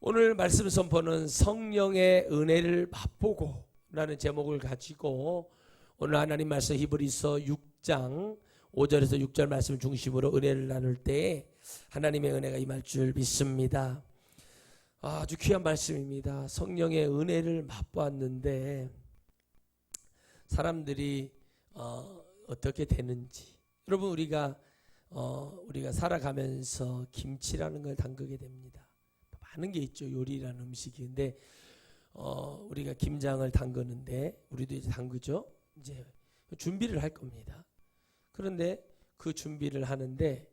오늘 말씀 선포는 성령의 은혜를 맛보고 라는 제목을 가지고 오늘 하나님 말씀 히브리서 6장 5절에서 6절 말씀 중심으로 은혜를 나눌 때 하나님의 은혜가 임할 줄 믿습니다. 아주 귀한 말씀입니다. 성령의 은혜를 맛보았는데 사람들이 어떻게 되는지, 여러분 우리가 살아가면서 김치라는 걸 담그게 됩니다. 많은 게 있죠. 요리라는 음식인데 우리가 김장을 담그는데 우리도 이제 담그죠. 이제 준비를 할 겁니다. 그런데 그 준비를 하는데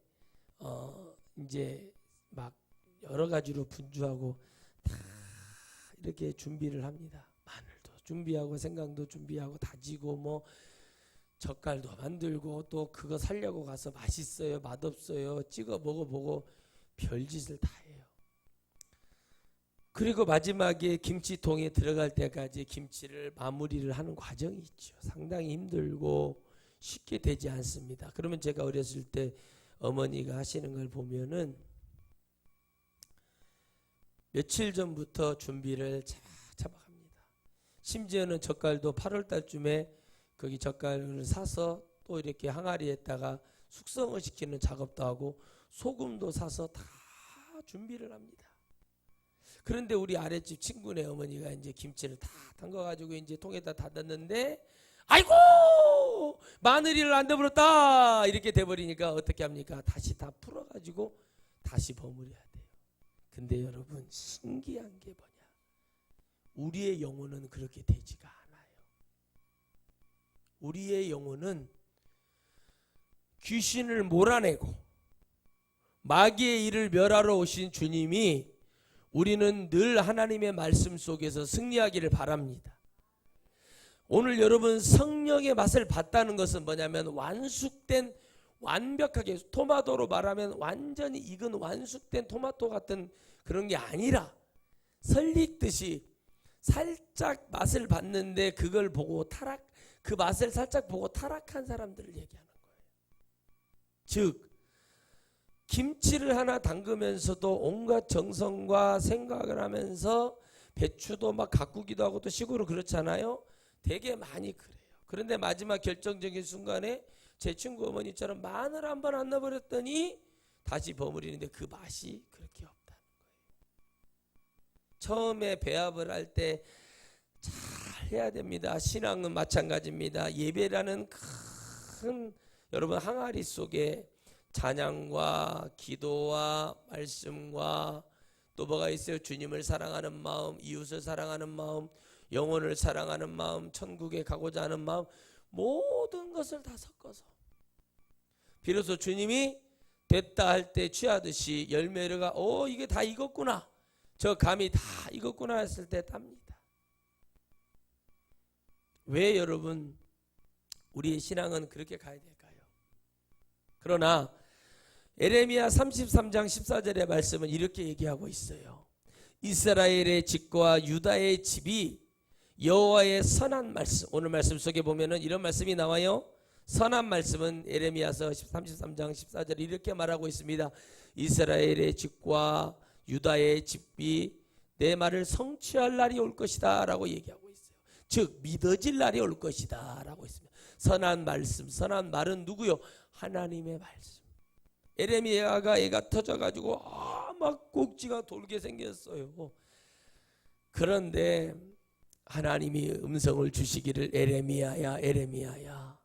이제 막 여러 가지로 분주하고 다 이렇게 준비를 합니다. 마늘도 준비하고 생강도 준비하고 다지고 뭐 젓갈도 만들고 또 그거 살려고 가서 맛있어요 맛없어요 찍어 먹어보고 별짓을 다 해요. 그리고 마지막에 김치통에 들어갈 때까지 김치를 마무리를 하는 과정이 있죠. 상당히 힘들고 쉽게 되지 않습니다. 그러면 제가 어렸을 때 어머니가 하시는 걸 보면은 며칠 전부터 준비를 차박합니다. 심지어는 젓갈도 8월 달쯤에 거기 젓갈을 사서 또 이렇게 항아리에다가 숙성을 시키는 작업도 하고 소금도 사서 다 준비를 합니다. 그런데 우리 아랫집 친구네 어머니가 이제 김치를 다 담가가지고 이제 통에다 닫았는데 아이고 마늘을 안 넣어버렸다 이렇게 돼버리니까 어떻게 합니까? 다시 다 풀어가지고 다시 버무려야 돼요. 근데 여러분 신기한 게 뭐냐? 우리의 영혼은 그렇게 되지가 않아요. 우리의 영혼은 귀신을 몰아내고 마귀의 일을 멸하러 오신 주님이 우리는 늘 하나님의 말씀 속에서 승리하기를 바랍니다. 오늘 여러분 성령의 맛을 봤다는 것은 뭐냐면 완숙된 완벽하게 토마토로 말하면 완전히 익은 완숙된 토마토 같은 그런 게 아니라 설익듯이 살짝 맛을 봤는데 그걸 보고 그 맛을 살짝 보고 타락한 사람들을 얘기하는 거예요. 즉 김치를 하나 담그면서도 온갖 정성과 생각을 하면서 배추도 막 가꾸기도 하고 또 시골은 그렇잖아요. 되게 많이 그래요. 그런데 마지막 결정적인 순간에 제 친구 어머니처럼 마늘 한 번 안 넣어버렸더니 다시 버무리는데 그 맛이 그렇게 없다는 거예요. 처음에 배합을 할 때 잘 해야 됩니다. 신앙은 마찬가지입니다. 예배라는 큰 여러분 항아리 속에 찬양과 기도와 말씀과 또 뭐가 있어요? 주님을 사랑하는 마음, 이웃을 사랑하는 마음, 영혼을 사랑하는 마음, 천국에 가고자 하는 마음, 모든 것을 다 섞어서 비로소 주님이 됐다 할 때 취하듯이 열매가 이게 다 익었구나, 저 감이 다 익었구나 했을 때 땁니다. 왜 여러분 우리의 신앙은 그렇게 가야 될까요? 그러나 에레미야 33장 14절의 말씀은 이렇게 얘기하고 있어요. 이스라엘의 집과 유다의 집이 여호와의 선한 말씀, 오늘 말씀 속에 보면은 이런 말씀이 나와요. 선한 말씀은 에레미야서 33장 14절에 이렇게 말하고 있습니다. 이스라엘의 집과 유다의 집이 내 말을 성취할 날이 올 것이다 라고 얘기하고 있어요. 즉 믿어질 날이 올 것이다 라고 있습니다. 선한 말씀, 선한 말은 누구요? 하나님의 말씀. 에레미야가 애가 터져가지고 막 꼭지가 돌게 생겼어요. 그런데 하나님이 음성을 주시기를 에레미야야 에레미야야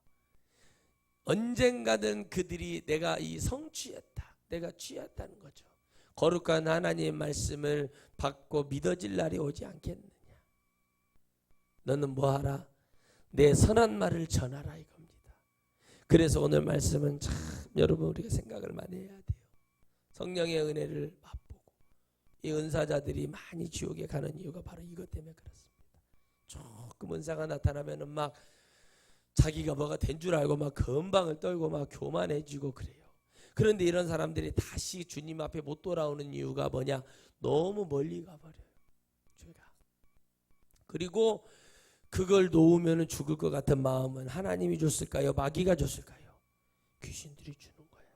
언젠가는 그들이 내가 이 성취했다, 내가 취했다는 거죠. 거룩한 하나님의 말씀을 받고 믿어질 날이 오지 않겠느냐. 너는 뭐하라? 내 선한 말을 전하라 이겁니다. 그래서 오늘 말씀은 참 여러분 우리가 생각을 많이 해야 돼요. 성령의 은혜를 맛보고 이 은사자들이 많이 지옥에 가는 이유가 바로 이것 때문에 그렇습니다. 조금 은사가 나타나면은 막 자기가 뭐가 된 줄 알고 막 건방을 떨고 막 교만해지고 그래요. 그런데 이런 사람들이 다시 주님 앞에 못 돌아오는 이유가 뭐냐? 너무 멀리 가버려요. 죄가. 그리고 그걸 놓으면 죽을 것 같은 마음은 하나님이 줬을까요? 마귀가 줬을까요? 귀신들이 주는 거야.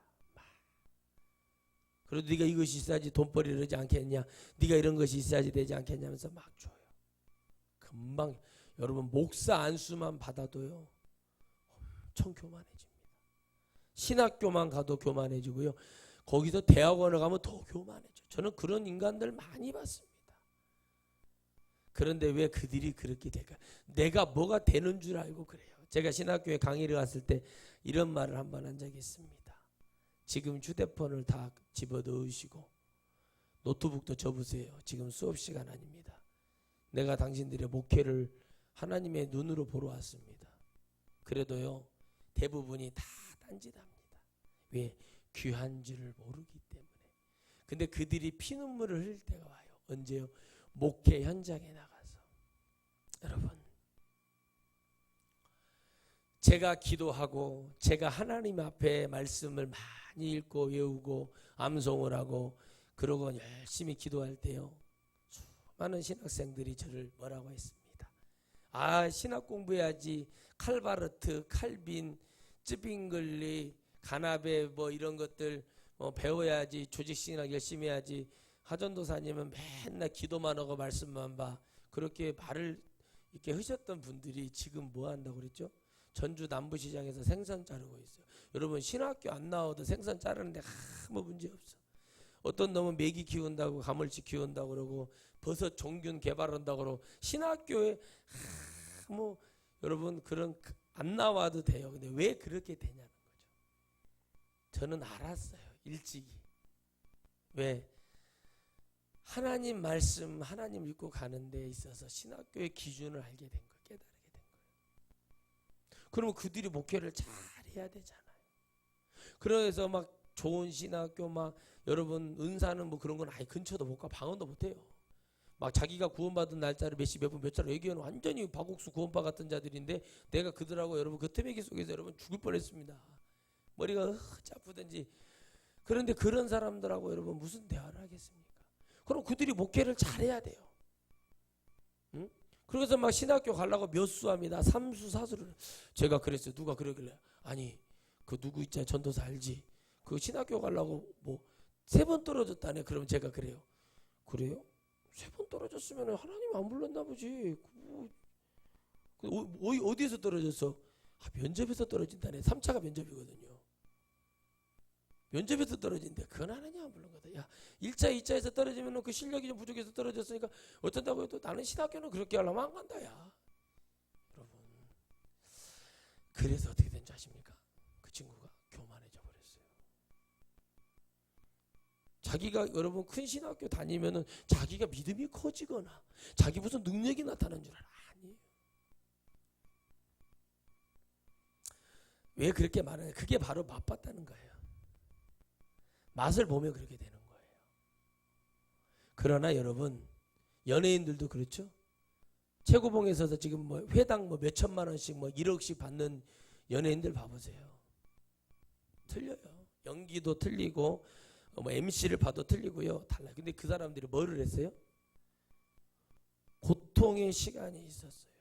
그래도 네가 이것이 있어야지 돈벌이를 하지 않겠냐, 네가 이런 것이 있어야지 되지 않겠냐 하면서 막 줘요. 금방 여러분 목사 안수만 받아도요 엄청 교만해집니다. 신학교만 가도 교만해지고요. 거기서 대학원을 가면 더 교만해져. 저는 그런 인간들 많이 봤습니다. 그런데 왜 그들이 그렇게 될까? 내가 뭐가 되는 줄 알고 그래요. 제가 신학교에 강의를 갔을 때 이런 말을 한 번 한 적이 있습니다. 지금 휴대폰을 다 집어넣으시고 노트북도 접으세요. 지금 수업 시간 아닙니다. 내가 당신들의 목회를 하나님의 눈으로 보러 왔습니다. 그래도요 대부분이 다 딴짓합니다. 왜? 귀한 줄을 모르기 때문에. 근데 그들이 피눈물을 흘릴 때가 와요. 언제요? 목회 현장에 나가서. 여러분, 제가 기도하고 제가 하나님 앞에 말씀을 많이 읽고 외우고 암송을 하고 그러고 열심히 기도할 때요 수많은 신학생들이 저를 뭐라고 했습니다. 아, 신학 공부해야지. 칼바르트, 칼빈, 쯔빙글리, 가나베 뭐 이런 것들 배워야지. 조직신학 열심히 해야지. 하전도사님은 맨날 기도만 하고 말씀만 봐. 그렇게 말을 이렇게 하셨던 분들이 지금 뭐 한다고 그랬죠? 전주 남부시장에서 생선 자르고 있어요. 여러분 신학교 안 나와도 생선 자르는데 아무 문제 없어. 어떤 놈은 메기 키운다고 가물치 키운다고 그러고 버섯 종균 개발한다고 그러고 신학교에 뭐 여러분 그런 안 나와도 돼요. 근데 왜 그렇게 되냐는 거죠. 저는 알았어요. 일찍이. 왜? 하나님 말씀 하나님 읽고 가는 데 있어서 신학교의 기준을 알게 된 거예요. 깨달게 된 거예요. 그러면 그들이 목회를 잘 해야 되잖아요. 그래서 막 좋은 신학교 막 여러분 은사는 뭐 그런 건 아예 근처도 못 가. 방언도 못 해요. 막 자기가 구원받은 날짜를 몇 시 몇 분 몇 자로 얘기하는 완전히 박옥수 구원파 같은 자들인데 내가 그들하고 여러분 그 태매기 속에서 여러분 죽을 뻔했습니다. 머리가 아프든지. 그런데 그런 사람들하고 여러분 무슨 대화를 하겠습니까? 그럼 그들이 목회를 잘해야 돼요. 응? 그래서 막 신학교 가려고 몇 수합니다. 3수 4수를. 제가 그랬어요. 누가 그러길래 아니 그 누구 있잖아 전도사 알지? 그 신학교 가려고 뭐 3번 떨어졌다네. 그러면 제가 그래요. 그래요? 3번 떨어졌으면 하나님 안 불렀나 보지. 어디에서 떨어졌어? 아, 면접에서 떨어진다네. 3차가 면접이거든요. 면접에서 떨어진대. 그건 하나님 안 부른 거다. 야, 1차, 2차에서 떨어지면 그 실력이 좀 부족해서 떨어졌으니까 어쩐다고 해도 나는 신학교는 그렇게 하려면 안 간다. 야. 여러분. 그래서 어떻게 된 줄 아십니까? 그 친구가 교만해져 버렸어요. 자기가 여러분 큰 신학교 다니면은 자기가 믿음이 커지거나 자기 무슨 능력이 나타나는 줄 알아. 아니에요. 왜 그렇게 말하냐? 그게 바로 맛봤다는 거예요. 맛을 보면 그렇게 되는 거예요. 그러나 여러분 연예인들도 그렇죠. 최고봉에서 지금 뭐 회당 뭐 몇 천만 원씩 뭐 1억씩 받는 연예인들 봐보세요. 틀려요. 연기도 틀리고 뭐 MC를 봐도 틀리고요. 달라요. 근데 그 사람들이 뭐를 했어요? 고통의 시간이 있었어요.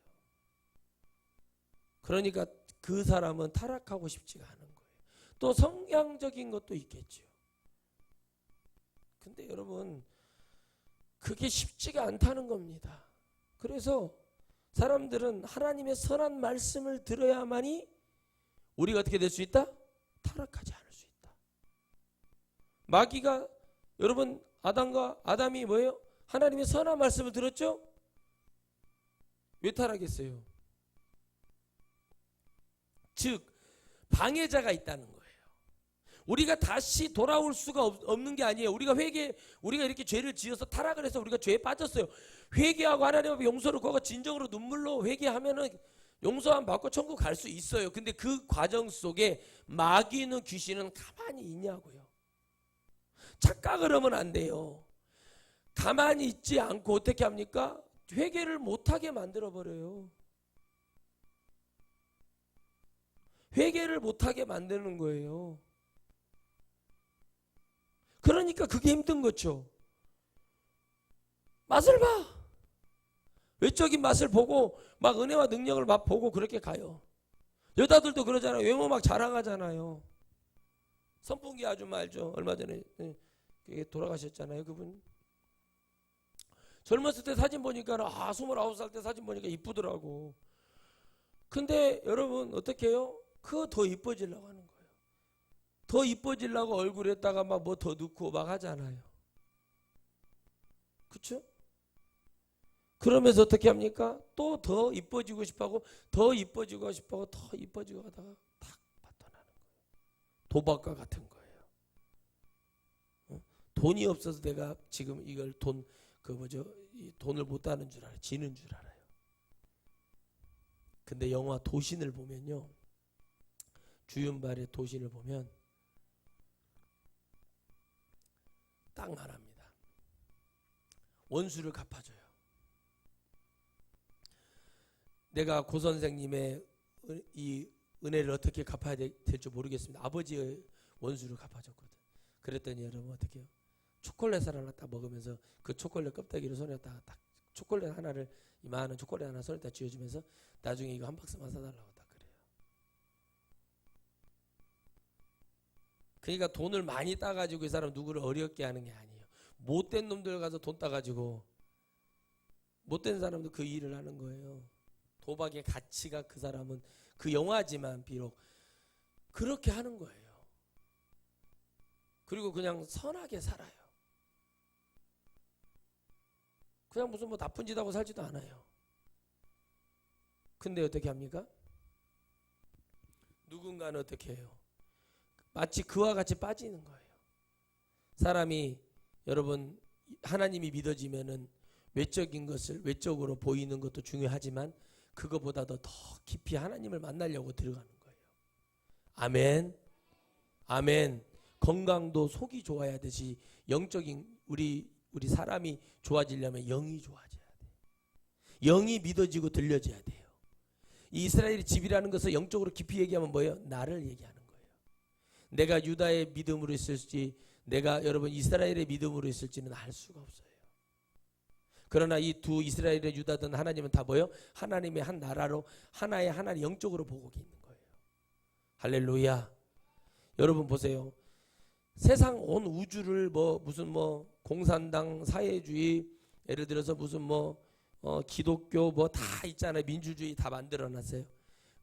그러니까 그 사람은 타락하고 싶지가 않은 거예요. 또 성향적인 것도 있겠죠. 근데 여러분 그게 쉽지가 않다는 겁니다. 그래서 사람들은 하나님의 선한 말씀을 들어야만이 우리가 어떻게 될 수 있다? 타락하지 않을 수 있다. 마귀가 여러분 아담이 뭐예요? 하나님의 선한 말씀을 들었죠? 왜 타락했어요? 즉 방해자가 있다는 거예요. 우리가 다시 돌아올 수가 없는 게 아니에요. 우리가 이렇게 죄를 지어서 타락을 해서 우리가 죄에 빠졌어요. 회개하고 하나님 앞에 용서를 구하고 진정으로 눈물로 회개하면은 용서함 받고 천국 갈 수 있어요. 근데 그 과정 속에 마귀는 귀신은 가만히 있냐고요. 착각을 하면 안 돼요. 가만히 있지 않고 어떻게 합니까? 회개를 못하게 만들어버려요. 회개를 못하게 만드는 거예요. 그러니까 그게 힘든 거죠. 맛을 봐. 외적인 맛을 보고 막 은혜와 능력을 막 보고 그렇게 가요. 여자들도 그러잖아요. 외모 막 자랑하잖아요. 선풍기 아줌마 알죠? 얼마 전에 그게 돌아가셨잖아요, 그분. 젊었을 때 사진 보니까 29살 때 사진 보니까 이쁘더라고. 근데 여러분 어떻게 해요? 그거 더 이뻐지려고 하는 거예요. 더 이뻐지려고 얼굴에다가 막 뭐 더 넣고 막 하잖아요. 그쵸? 그러면서 어떻게 합니까? 또 더 이뻐지고 싶어하고 더 이뻐지고 싶어하고 더 이뻐지고 하다가 탁 빠져나는 거예요. 도박과 같은 거예요. 돈이 없어서 내가 지금 이걸 돈을 못 따는 줄 알아요. 지는 줄 알아요. 근데 영화 도신을 보면요, 주윤발의 도신을 보면 딱 말합니다. 원수를 갚아줘요. 내가 고 선생님의 이 은혜를 어떻게 갚아야 될지 모르겠습니다. 아버지의 원수를 갚아줬거든. 그랬더니 여러분 어떻게 해요? 초콜릿을 하나 딱 먹으면서 그 초콜릿 껍데기를 손에다가 딱 초콜릿 하나를, 이만한 초콜릿 하나 손에다 쥐어주면서 나중에 이거 한 박스만 사달라고 딱 그래요. 그러니까 돈을 많이 따가지고 이 사람 누구를 어렵게 하는 게 아니에요. 못된 놈들 가서 돈 따가지고 못된 사람도 그 일을 하는 거예요. 도박의 가치가 그 사람은 그 영화지만 비록 그렇게 하는 거예요. 그리고 그냥 선하게 살아요. 그냥 무슨 뭐 나쁜 짓 하고 살지도 않아요. 근데 어떻게 합니까? 누군가는 어떻게 해요? 마치 그와 같이 빠지는 거예요. 사람이 여러분 하나님이 믿어지면은 외적인 것을 외적으로 보이는 것도 중요하지만 그거보다도 더 깊이 하나님을 만나려고 들어가는 거예요. 아멘. 아멘. 건강도 속이 좋아야 되지 영적인 우리 사람이 좋아지려면 영이 좋아져야 돼. 영이 믿어지고 들려져야 돼요. 이 이스라엘의 집이라는 것을 영적으로 깊이 얘기하면 뭐예요? 나를 얘기하는 거예요. 내가 유다의 믿음으로 있을지 내가 여러분 이스라엘의 믿음으로 있을지는 알 수가 없어요. 그러나 이 두 이스라엘의 유다든 하나님은 다 뭐예요? 하나님의 한 나라로 하나의 영적으로 보고 있는 거예요. 할렐루야. 여러분 보세요. 세상 온 우주를 무슨 공산당 사회주의 예를 들어서 무슨 기독교 다 있잖아요. 민주주의 다 만들어놨어요.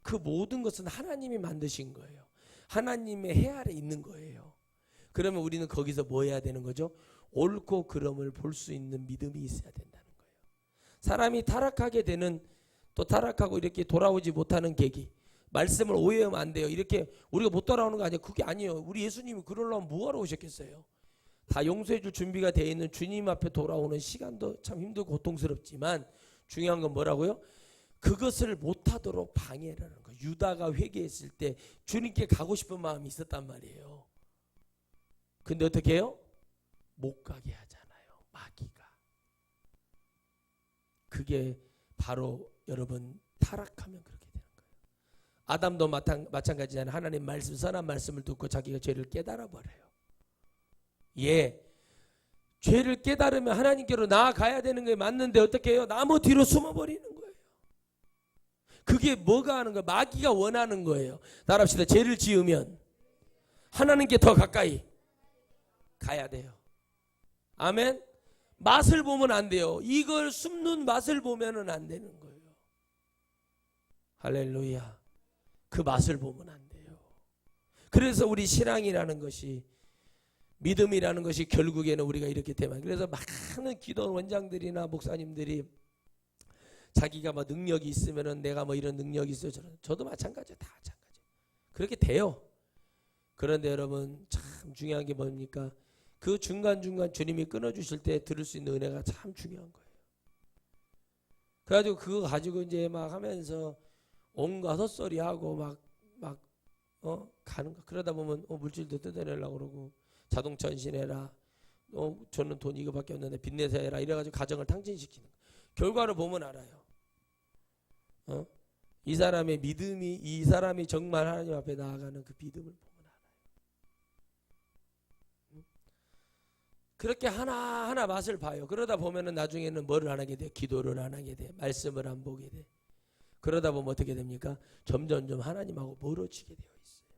그 모든 것은 하나님이 만드신 거예요. 하나님의 해 아래 있는 거예요. 그러면 우리는 거기서 뭐 해야 되는 거죠? 옳고 그름을 볼 수 있는 믿음이 있어야 된다는 거예요. 사람이 타락하게 되는 또 타락하고 이렇게 돌아오지 못하는 계기, 말씀을 오해하면 안 돼요. 이렇게 우리가 못 따라오는 거 아니에요. 그게 아니에요. 우리 예수님이 그러려면 뭐하러 오셨겠어요? 다 용서해 줄 준비가 되어 있는 주님 앞에 돌아오는 시간도 참 힘들고 고통스럽지만 중요한 건 뭐라고요? 그것을 못하도록 방해를 하는 거예요. 유다가 회개했을 때 주님께 가고 싶은 마음이 있었단 말이에요. 근데 어떻게 해요? 못 가게 하잖아요. 마귀가. 그게 바로 여러분 타락하면 그렇게 되는 거예요. 아담도 마찬가지잖아요. 하나님 말씀, 선한 말씀을 듣고 자기가 죄를 깨달아 버려요. 예, 죄를 깨달으면 하나님께로 나아가야 되는 게 맞는데 어떻게 해요? 나무 뒤로 숨어버리는 거예요. 그게 뭐가 하는 거예요? 마귀가 원하는 거예요. 따라합시다. 죄를 지으면 하나님께 더 가까이 가야 돼요. 아멘. 맛을 보면 안 돼요. 이걸 숨는 맛을 보면은 안 되는 거예요. 할렐루야. 그 맛을 보면 안 돼요. 그래서 우리 신앙이라는 것이, 믿음이라는 것이 결국에는 우리가 이렇게 되면, 그래서 많은 기도 원장들이나 목사님들이 자기가 능력이 있으면은 내가 이런 능력이 있어요. 저도 마찬가지예요. 다 마찬가지예요. 그렇게 돼요. 그런데 여러분 참 중요한 게 뭡니까? 그 중간중간 주님이 끊어주실 때 들을 수 있는 은혜가 참 중요한 거예요. 그래가지고 그거 가지고 이제 막 하면서 온갖 헛소리하고 가는 거. 그러다 보면 물질도 뜯어내려고 그러고 자동차 운신해라. 저는 돈 이거밖에 없는데 빚내서 해라. 이래가지고 가정을 탕진시키는 거. 결과를 보면 알아요. 이 사람의 믿음이, 이 사람이 정말 하나님 앞에 나아가는 그 믿음을 보면 알아요. 그렇게 하나하나 맛을 봐요. 그러다 보면은 나중에는 뭐를 안 하게 돼요? 기도를 안 하게 돼. 말씀을 안 보게 돼. 그러다 보면 어떻게 됩니까? 점점점 하나님하고 멀어지게 되어 있어요.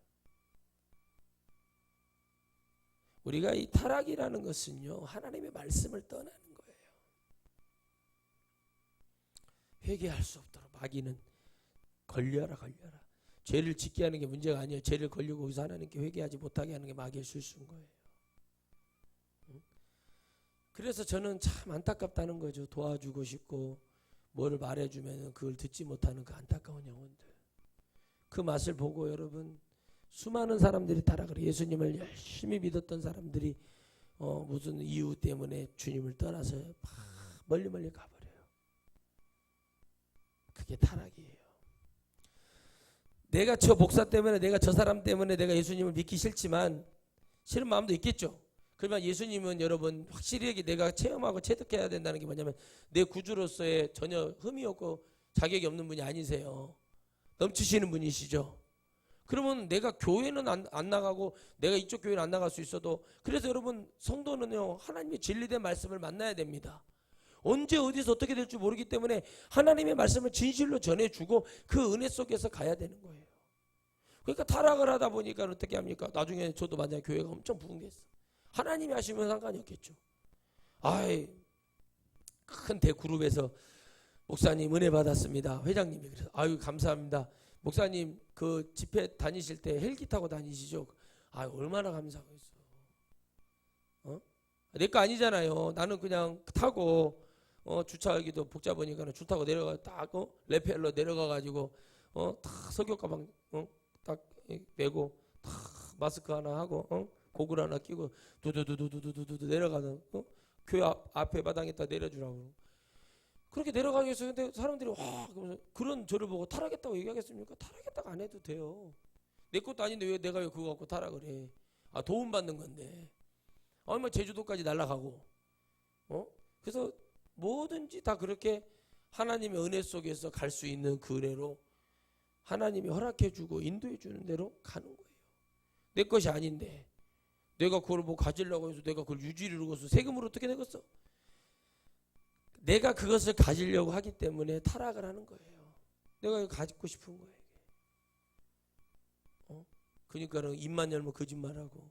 우리가 이 타락이라는 것은요, 하나님의 말씀을 떠나는 거예요. 회개할 수 없도록 마귀는 걸려라. 죄를 짓게 하는 게 문제가 아니에요. 죄를 걸리고 거기서 하나님께 회개하지 못하게 하는 게 마귀의 실수인 거예요. 그래서 저는 참 안타깝다는 거죠. 도와주고 싶고 뭐를 말해주면 그걸 듣지 못하는 그 안타까운 영혼들. 그 맛을 보고 여러분, 수많은 사람들이 타락을, 예수님을 열심히 믿었던 사람들이 무슨 이유 때문에 주님을 떠나서 멀리 가버려요. 그게 타락이에요. 내가 저 목사 때문에, 내가 저 사람 때문에 내가 예수님을 믿기 싫지만 싫은 마음도 있겠죠. 그러면 예수님은 여러분 확실히 내가 체험하고 체득해야 된다는 게 뭐냐면, 내 구주로서의 전혀 흠이 없고 자격이 없는 분이 아니세요. 넘치시는 분이시죠. 그러면 내가 교회는 안 나가고 내가 이쪽 교회는 안 나갈 수 있어도, 그래서 여러분 성도는요, 하나님의 진리된 말씀을 만나야 됩니다. 언제 어디서 어떻게 될지 모르기 때문에 하나님의 말씀을 진실로 전해주고 그 은혜 속에서 가야 되는 거예요. 그러니까 타락을 하다 보니까 어떻게 합니까? 나중에 저도 만약에 교회가 엄청 부흥됐어. 하나님이 하시면 상관이 없겠죠. 큰 대그룹에서 목사님 은혜 받았습니다. 회장님이 그래서 아유 감사합니다. 목사님 그 집회 다니실 때 헬기 타고 다니시죠? 얼마나 감사하겠어. 내 거 아니잖아요. 나는 그냥 타고 주차하기도 복잡하니까 줄 타고 내려가 딱 레펠러 내려가 가지고 딱 석유 가방 딱 메고 딱 마스크 하나 하고 고글 하나 끼고 두두두두두두두 내려가는 교회 앞에 마당에 딱 내려주라고. 그렇게 내려가기 위해서. 근데 사람들이 와 그런 저를 보고 타락했다고 얘기하겠습니까? 타락했다고 안 해도 돼요. 내 것도 아닌데 왜 내가 그거 갖고 타락을 해? 도움 받는 건데. 얼마 제주도까지 날아가고. 그래서 뭐든지 다 그렇게 하나님의 은혜 속에서 갈 수 있는 그 은혜로 하나님이 허락해주고 인도해주는 대로 가는 거예요. 내 것이 아닌데 내가 그걸 뭐 가지려고 해서 내가 그걸 유지를 해서 세금으로 어떻게 내겠어? 내가 그것을 가지려고 하기 때문에 타락을 하는 거예요. 내가 가지고 싶은 거예요. 그러니까는 입만 열면 거짓말하고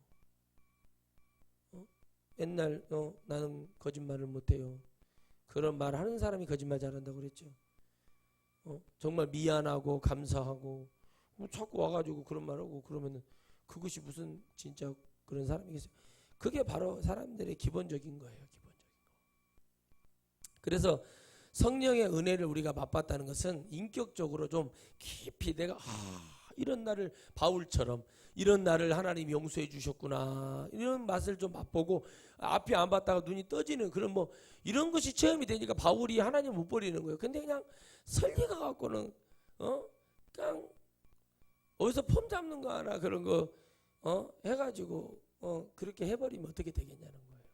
맨날 나는 거짓말을 못해요. 그런 말 하는 사람이 거짓말 잘한다고 그랬죠. 정말 미안하고 감사하고 자꾸 와가지고 그런 말하고 그러면은 그것이 무슨 진짜 그런 사람이겠어요. 그게 바로 사람들의 기본적인 거예요. 기본적인 거. 그래서 성령의 은혜를 우리가 맛봤다는 것은 인격적으로 좀 깊이 내가 이런 나를 바울처럼 이런 나를 하나님이 용서해 주셨구나 이런 맛을 좀 맛보고 앞이 안 봤다가 눈이 떠지는 그런 뭐 이런 것이 체험이 되니까 바울이 하나님 못 버리는 거예요. 근데 그냥 설리가 갖고는 그냥 어디서 폼 잡는 거 하나 그런 거 해가지고 그렇게 해버리면 어떻게 되겠냐는 거예요.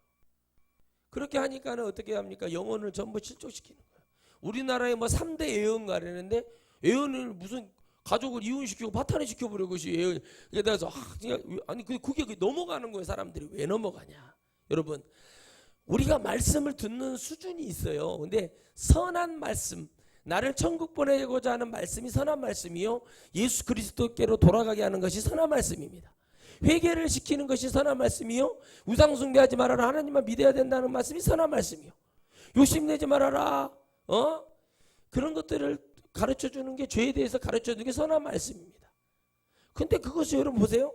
그렇게 하니까는 어떻게 합니까? 영혼을 전부 실족시키는 거예요. 우리나라에 뭐 3대 애언가라는데 애언을 무슨 가족을 이혼시키고 파탄을 시켜버려. 그것이 애언. 그래서 아니 그게 넘어가는 거예요. 사람들이 왜 넘어가냐? 여러분 우리가 말씀을 듣는 수준이 있어요. 근데 선한 말씀, 나를 천국 보내고자 하는 말씀이 선한 말씀이요, 예수 그리스도께로 돌아가게 하는 것이 선한 말씀입니다. 회개를 시키는 것이 선한 말씀이요, 우상 숭배하지 말아라, 하나님만 믿어야 된다는 말씀이 선한 말씀이요, 욕심내지 말아라, 그런 것들을 가르쳐주는 게, 죄에 대해서 가르쳐주는 게 선한 말씀입니다. 근데 그것이 여러분 보세요.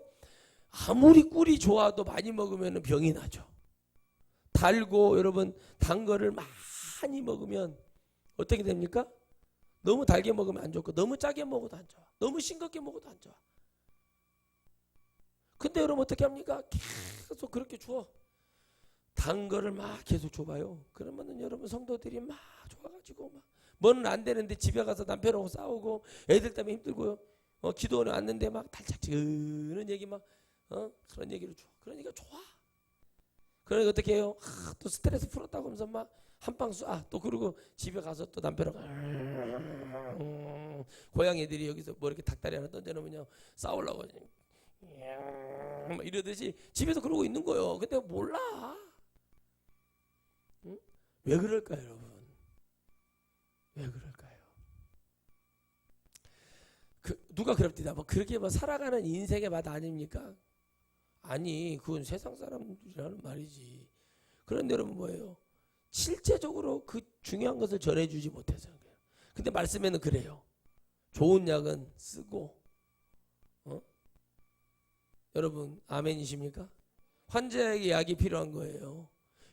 아무리 꿀이 좋아도 많이 먹으면 병이 나죠. 달고 여러분 단 거를 많이 먹으면 어떻게 됩니까? 너무 달게 먹으면 안 좋고 너무 짜게 먹어도 안 좋아. 너무 싱겁게 먹어도 안 좋아. 근데 여러분 어떻게 합니까? 계속 그렇게 줘. 단 거를 막 계속 줘봐요. 그러면은 여러분 성도들이 막 좋아가지고 막 뭐는 안 되는데 집에 가서 남편하고 싸우고 애들 때문에 힘들고요. 기도원에 왔는데 막 달짝지근한 얘기 막 그런 얘기를 줘. 그러니까 좋아. 그러니까 어떻게 해요? 또 스트레스 풀었다고 하면서 막 한방 쏴. 또 그러고 집에 가서 또 남편하고 고양이들이 여기서 뭐 이렇게 닭다리 하나 던져놓으면요 싸우려고 막 이러듯이 집에서 그러고 있는 거예요. 근데 몰라. 응? 왜 그럴까요, 여러분? 왜 그럴까요? 누가 그럽디다. 뭐 그렇게 뭐 살아가는 인생의 맛 아닙니까? 아니 그건 세상 사람들이라는 말이지. 그런데 여러분 뭐예요? 실제적으로 그 중요한 것을 전해주지 못해서 그래요. 근데 말씀에는 그래요. 좋은 약은 쓰고 여러분 아멘이십니까? 환자에게 약이 필요한 거예요.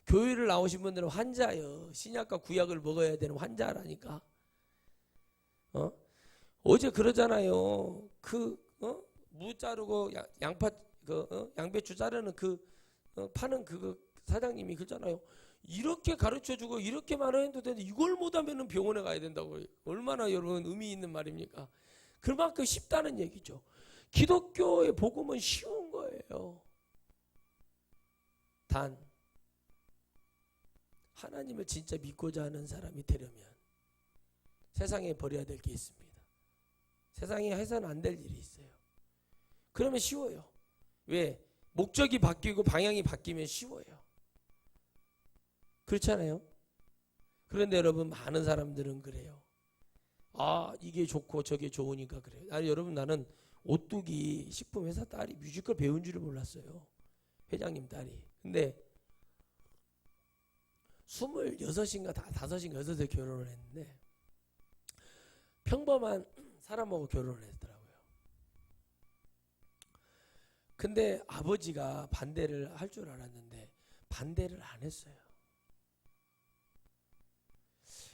교회를 나오신 분들은 환자예요. 신약과 구약을 먹어야 되는 환자라니까. 어제 그러잖아요. 무 자르고 양파 양배추 자르는 파는 사장님이 그러잖아요. 이렇게 가르쳐주고 이렇게만 해도 되는데 이걸 못하면 병원에 가야 된다고. 얼마나 여러분 의미 있는 말입니까? 그만큼 쉽다는 얘기죠. 기독교의 복음은 쉬운 거예요. 단 하나님을 진짜 믿고자 하는 사람이 되려면 세상에 버려야 될 게 있습니다. 세상에 해서는 안 될 일이 있어요. 그러면 쉬워요. 왜? 목적이 바뀌고 방향이 바뀌면 쉬워요. 그렇잖아요. 그런데 여러분 많은 사람들은 그래요. 아 이게 좋고 저게 좋으니까 그래요. 아니 여러분 나는 오뚜기 식품회사 딸이 뮤지컬 배운 줄을 몰랐어요. 회장님 딸이. 근데 26인가 5인가 6에 결혼을 했는데 평범한 사람하고 결혼을 했더라고요. 근데 아버지가 반대를 할 줄 알았는데 반대를 안 했어요.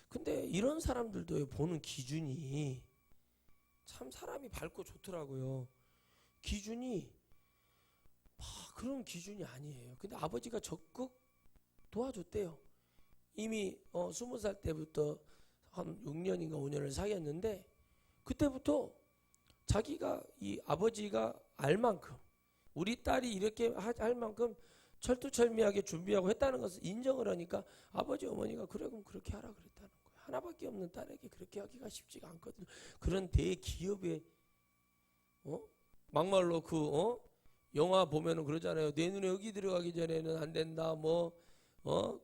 근데 이런 사람들도 보는 기준이 참 사람이 밝고 좋더라고요. 기준이 그런 기준이 아니에요. 근데 아버지가 적극 도와줬대요. 이미 20살 때부터 한 6년인가 5년을 사귀었는데 그때부터 자기가 이 아버지가 알 만큼 우리 딸이 이렇게 할 만큼 철두철미하게 준비하고 했다는 것을 인정을 하니까 아버지 어머니가 그래 그럼 그렇게 하라 그랬다는 거예요. 하나밖에 없는 딸에게 그렇게 하기가 쉽지가 않거든요. 그런 대기업에 막말로 영화 보면은 그러잖아요. 내 눈에 여기 들어가기 전에는 안 된다.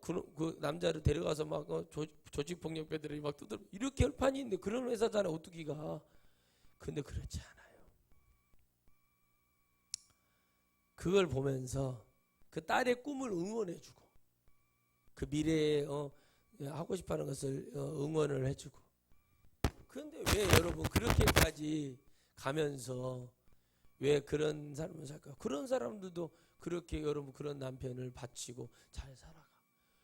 그 남자를 데려가서 막 조직폭력배들이 막 두드려 이렇게 혈판이 있는데 그런 회사잖아요. 오뚜기가. 근데 그렇지 않아요. 그걸 보면서 그 딸의 꿈을 응원해주고 그 미래에 하고 싶어하는 것을 응원을 해주고. 그런데 왜 여러분 그렇게까지 가면서 왜 그런 삶을 살까? 그런 사람들도 그렇게 여러분 그런 남편을 바치고 잘 살아가.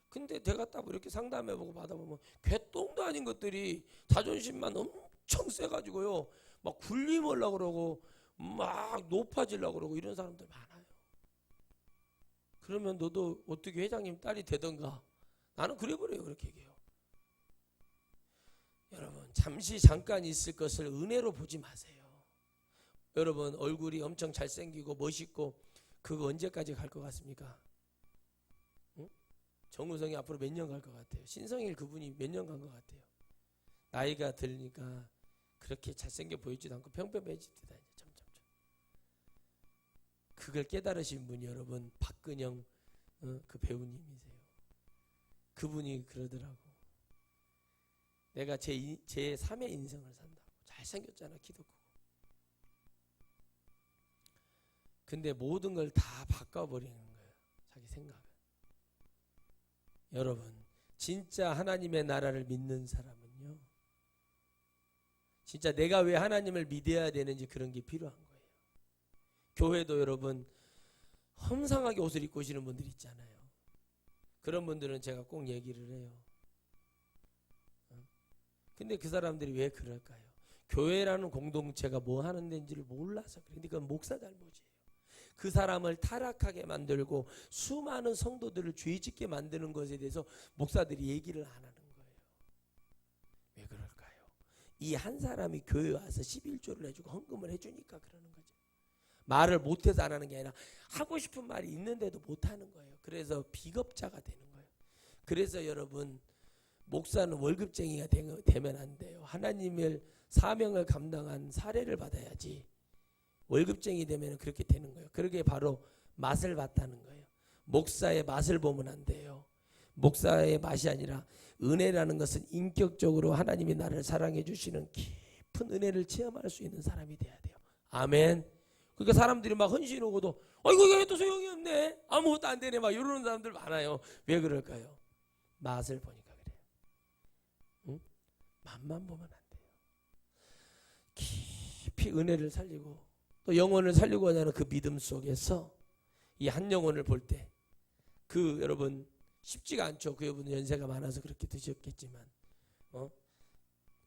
근데 내가 딱 이렇게 상담해보고 받아보면 개똥도 아닌 것들이 자존심만 엄청 세가지고요. 막 군림하려고 그러고 막 높아지려고 그러고 이런 사람들 많아요. 그러면 너도 어떻게 회장님 딸이 되던가. 나는 그래버려요. 그렇게 얘기해요. 여러분 잠깐 있을 것을 은혜로 보지 마세요. 여러분 얼굴이 엄청 잘생기고 멋있고 그거 언제까지 갈 것 같습니까? 응? 정우성이 앞으로 몇 년 갈 것 같아요? 신성일 그분이 몇 년 간 것 같아요? 나이가 들으니까 그렇게 잘생겨 보이지도 않고 평평해지다 이제 점점. 그걸 깨달으신 분이 여러분 박근영 그 배우님이세요. 그분이 그러더라고. 내가 제 3의 인생을 산다고. 잘생겼잖아. 키도 크고. 근데 모든 걸 다 바꿔버리는 거예요. 자기 생각을. 여러분 진짜 하나님의 나라를 믿는 사람은요. 진짜 내가 왜 하나님을 믿어야 되는지 그런 게 필요한 거예요. 교회도 여러분 험상하게 옷을 입고 오시는 분들 있잖아요. 그런 분들은 제가 꼭 얘기를 해요. 근데 그 사람들이 왜 그럴까요? 교회라는 공동체가 뭐 하는 데인지를 몰라서 그래. 근데 그건 목사 잘못이에요. 그 사람을 타락하게 만들고 수많은 성도들을 죄짓게 만드는 것에 대해서 목사들이 얘기를 안 하는 거예요. 왜 그럴까요? 이 한 사람이 교회에 와서 11조를 해주고 헌금을 해주니까 그러는 거죠. 말을 못해서 안 하는 게 아니라 하고 싶은 말이 있는데도 못하는 거예요. 그래서 비겁자가 되는 거예요. 그래서 여러분 목사는 월급쟁이가 되면 안 돼요. 하나님의 사명을 감당한 사례를 받아야지. 월급쟁이 되면 그렇게 되는 거예요. 그러게 바로 맛을 봤다는 거예요. 목사의 맛을 보면 안 돼요. 목사의 맛이 아니라 은혜라는 것은 인격적으로 하나님이 나를 사랑해 주시는 깊은 은혜를 체험할 수 있는 사람이 돼야 돼요. 아멘. 그러니까 사람들이 막 헌신 오고도 이거 또 소용이 없네, 아무것도 안 되네, 막 이러는 사람들 많아요. 왜 그럴까요? 맛을 보니까 그래요. 응? 맛만 보면 안 돼요. 깊이 은혜를 살리고 또 영혼을 살리고 하는 그 믿음 속에서 이 한 영혼을 볼 때 여러분 쉽지가 않죠. 그 여러분 연세가 많아서 그렇게 드셨겠지만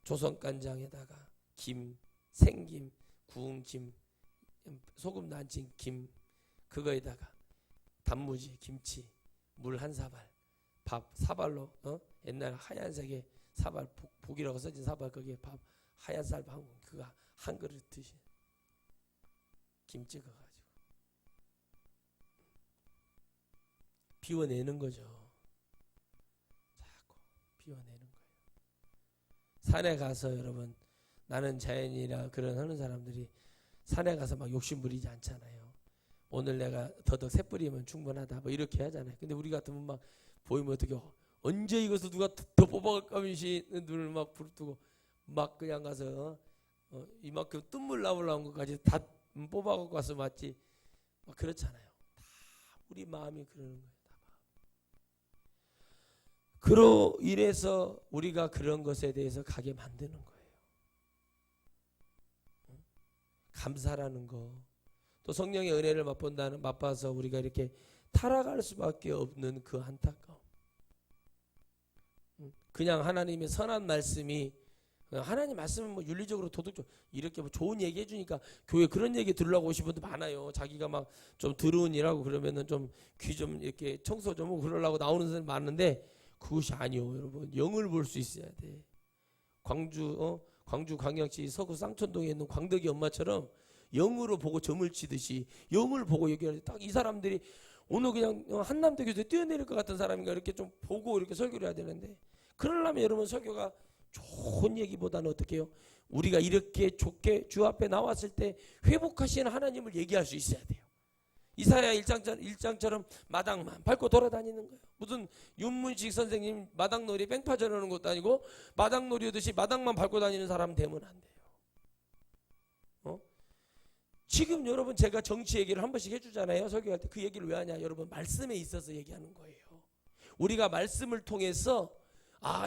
조선간장에다가 김, 생김, 구운 김, 소금 난친 김, 그거에다가 단무지, 김치, 물 한 사발, 밥 사발로 옛날 하얀색의 사발, 복이라고 써진 사발, 거기에 밥 하얀 쌀 한 그거 한 그릇 드시, 김 찍어가지고 비워내는 거죠. 자꾸 비워내는 거예요. 산에 가서 여러분, 나는 자연이라 그런 하는 사람들이 산에 가서 막 욕심 부리지 않잖아요. 오늘 내가 더덕 새 뿌리면 충분하다 뭐 이렇게 하잖아요. 근데 우리 같으면 막 보이면 어떻게 언제 이것을 누가 더 뽑아갈까면시 눈을 막 부르뜨고 막 그냥 가서 이만큼 뜬물 나오려는 것까지 다 뽑아갖고 가서 맞지, 막 그렇잖아요. 다 우리 마음이 그러는 거예요. 그로 인해서 우리가 그런 것에 대해서 가게 만드는 거예요. 감사라는 거, 또 성령의 은혜를 맛봐서 우리가 이렇게 타락할 수밖에 없는 그 안타까움. 그냥 하나님의 선한 말씀이, 하나님 말씀은 뭐 윤리적으로 도덕적으로 이렇게 뭐 좋은 얘기 해주니까 교회 그런 얘기 들으려고 오신 분도 많아요. 자기가 막 좀 더러운 일하고 그러면은 좀 귀 좀 이렇게 청소 좀 하고 그러려고 나오는 사람이 많은데, 그것이 아니요, 여러분. 영을 볼 수 있어야 돼. 광주 광역시 서구 쌍천동에 있는 광덕이 엄마처럼 영으로 보고 점을 치듯이 영을 보고 얘기하지. 딱 이 사람들이 오늘 그냥 한남대교에서 뛰어내릴 것 같은 사람인가 이렇게 좀 보고 이렇게 설교를 해야 되는데, 그러려면 여러분 설교가 좋은 얘기보다는 어떻게 해요? 우리가 이렇게 좋게 주 앞에 나왔을 때 회복하시는 하나님을 얘기할 수 있어야 돼요. 이사야 1장처럼 마당만 밟고 돌아다니는 거예요. 무슨 윤문식 선생님 마당놀이 뺑파전 하는 것도 아니고 마당놀이 하듯이 마당만 밟고 다니는 사람 되면 안 돼요. 지금 여러분 제가 정치 얘기를 한 번씩 해주잖아요. 설교할 때. 그 얘기를 왜 하냐? 여러분 말씀에 있어서 얘기하는 거예요. 우리가 말씀을 통해서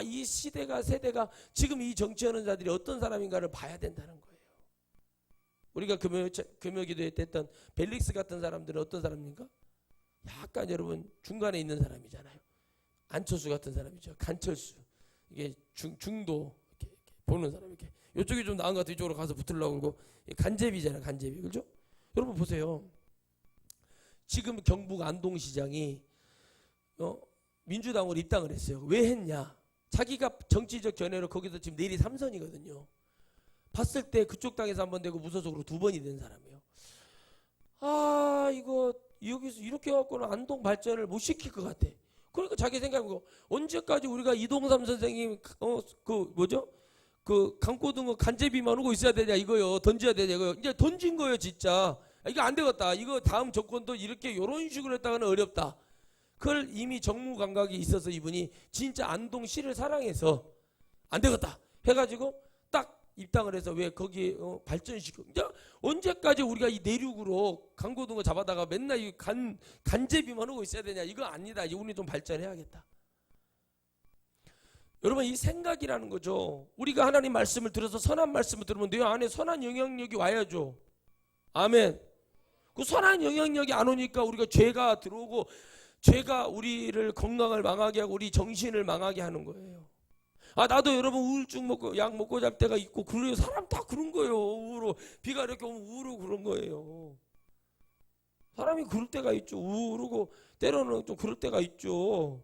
이 시대가 세대가 지금 이 정치하는 자들이 어떤 사람인가를 봐야 된다는 거예요. 우리가 금요기도에 했던 벨릭스 같은 사람들은 어떤 사람인가? 약간 여러분 중간에 있는 사람이잖아요. 안철수 같은 사람이죠. 간철수. 이게 중도 이렇게 보는 사람, 이렇게 이쪽이 좀 나은 것 같아 이쪽으로 가서 붙으려고 그러고, 간제비잖아요. 간제비. 그렇죠? 여러분 보세요. 지금 경북 안동시장이 민주당으로 입당을 했어요. 왜 했냐? 자기가 정치적 견해로 거기서 지금 내리 3선이거든요. 봤을 때 그쪽 당에서 한 번 되고 무소속으로 2번이 된 사람이에요. 이거 여기서 이렇게 해갖고는 안동 발전을 못 시킬 것 같아. 그러니까 자기 생각이고, 언제까지 우리가 이동삼 선생님 그 강고등어 간제비만 오고 있어야 되냐 이거요. 던져야 되냐 이거요. 이제 던진 거예요 진짜. 이거 안 되겠다. 이거 다음 정권도 이렇게 이런 식으로 했다가는 어렵다. 그걸 이미 정무 감각이 있어서 이분이 진짜 안동시를 사랑해서 안 되겠다 해가지고 딱 입당을 해서 왜 거기에 발전시키고, 이제 언제까지 우리가 이 내륙으로 강고등어 잡아다가 맨날 이 간제비만 하고 있어야 되냐? 이거 아니다. 이제 우리 좀 발전해야겠다. 여러분 이 생각이라는 거죠. 우리가 하나님 말씀을 들어서 선한 말씀을 들으면 내 안에 선한 영향력이 와야죠. 아멘. 그 선한 영향력이 안 오니까 우리가 죄가 들어오고, 죄가 우리를 건강을 망하게 하고 우리 정신을 망하게 하는 거예요. 나도 여러분 우울증 먹고 약 먹고 잘 때가 있고 그래요. 사람 다 그런 거예요. 우울로 비가 이렇게 오면 우울하고 그런 거예요. 사람이 그럴 때가 있죠. 우울하고 때로는 좀 그럴 때가 있죠.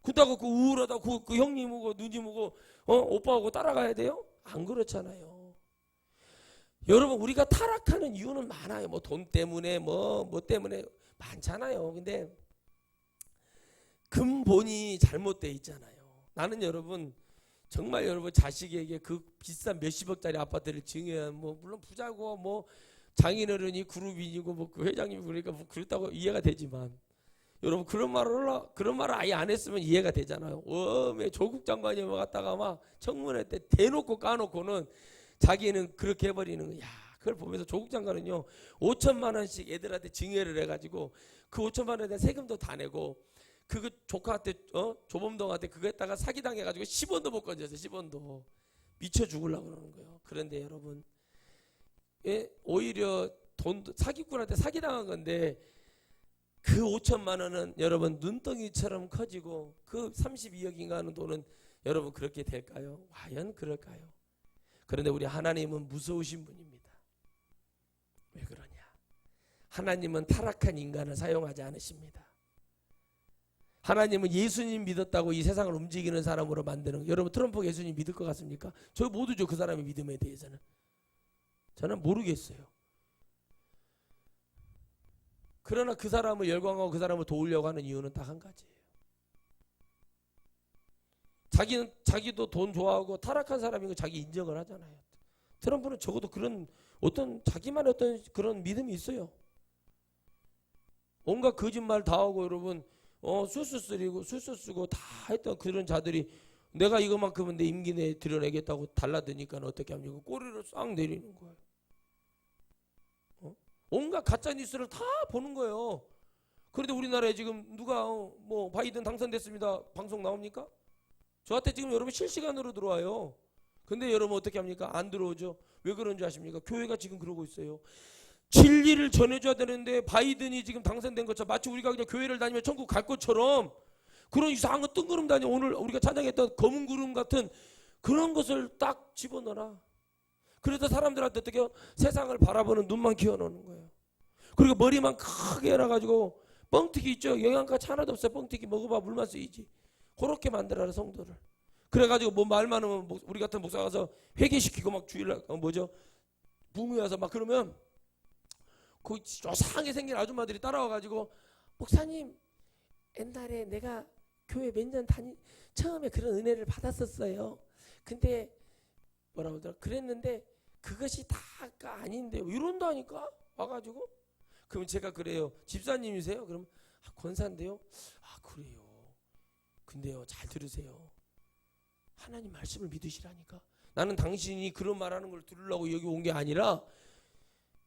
그렇다고 그 우울하다고 그 형님하고 누님하고 오빠하고 따라가야 돼요? 안 그렇잖아요. 여러분 우리가 타락하는 이유는 많아요. 뭐 돈 때문에 뭐 때문에 많잖아요. 근데 근본이 잘못돼 있잖아요. 나는 여러분 정말 여러분 자식에게 그 비싼 몇십억짜리 아파트를 증여한, 뭐 물론 부자고 뭐 장인어른이 그룹인이고 뭐 그 회장님이 그러니까 뭐 그렇다고 이해가 되지만, 여러분 그런 말을 아예 안 했으면 이해가 되잖아요. 조국 장관이 뭐 갔다가 막 청문회 때 대놓고 까놓고는 자기는 그렇게 해버리는 거야. 그걸 보면서 조국 장관은요 5천만 원씩 애들한테 증여를 해가지고 그 5천만 원에 대한 세금도 다 내고 그 조카한테 조범동한테 그거에다가 사기당해가지고 10원도 못 건졌어요. 10원도 미쳐 죽으려고 그러는 거예요. 그런데 여러분 오히려 사기꾼한테 사기당한 건데 그 5천만 원은 여러분 눈덩이처럼 커지고 그 32억인가 하는 돈은 여러분 그렇게 될까요? 과연 그럴까요? 그런데 우리 하나님은 무서우신 분입니다. 왜 그러냐? 하나님은 타락한 인간을 사용하지 않으십니다. 하나님은 예수님 믿었다고 이 세상을 움직이는 사람으로 만드는, 여러분 트럼프가 예수님 믿을 것 같습니까? 저 모두죠. 그 사람의 믿음에 대해서는 저는 모르겠어요. 그러나 그 사람을 열광하고 그 사람을 도우려고 하는 이유는 딱 한 가지예요. 자기도 돈 좋아하고 타락한 사람인 거 자기 인정을 하잖아요. 트럼프는 적어도 그런 자기만의 어떤 그런 믿음이 있어요. 온갖 거짓말 다 하고 여러분 술수 쓰고 다 했던 그런 자들이 내가 이거만큼은 내 임기 내에 드러내겠다고 달라드니까 어떻게 합니까? 꼬리를 싹 내리는 거예요. 온갖 가짜 뉴스를 다 보는 거예요. 그런데 우리나라에 지금 누가 바이든 당선됐습니다. 방송 나옵니까? 저한테 지금 여러분 실시간으로 들어와요. 근데 여러분 어떻게 합니까? 안 들어오죠. 왜 그런 줄 아십니까? 교회가 지금 그러고 있어요. 진리를 전해줘야 되는데 바이든이 지금 당선된 것처럼 마치 우리가 그냥 교회를 다니면 천국 갈 것처럼 그런 이상한 거 뜬구름 다니 오늘 우리가 찬양했던 검은 구름 같은 그런 것을 딱 집어넣어라. 그래서 사람들한테 어떻게 해요? 세상을 바라보는 눈만 키워놓는 거예요. 그리고 머리만 크게 해놔가지고 뻥튀기 있죠. 영양가치 하나도 없어요. 뻥튀기 먹어봐 물만 쓰이지. 그렇게 만들어라 성도를. 그래가지고 뭐 말 많으면 우리 같은 목사 가서 회개시키고 막 주일날 부흥회 와서 막 그러면 그 조상하게 생긴 아줌마들이 따라와가지고 목사님 옛날에 내가 교회 몇 년 처음에 그런 은혜를 받았었어요. 근데 뭐라고 하더라? 그랬는데 그것이 다가 아닌데요. 이런다니까 와가지고 그럼 제가 그래요. 집사님이세요? 그럼 권사인데요. 그래요. 근데요 잘 들으세요. 하나님 말씀을 믿으시라니까. 나는 당신이 그런 말하는 걸 들으려고 여기 온 게 아니라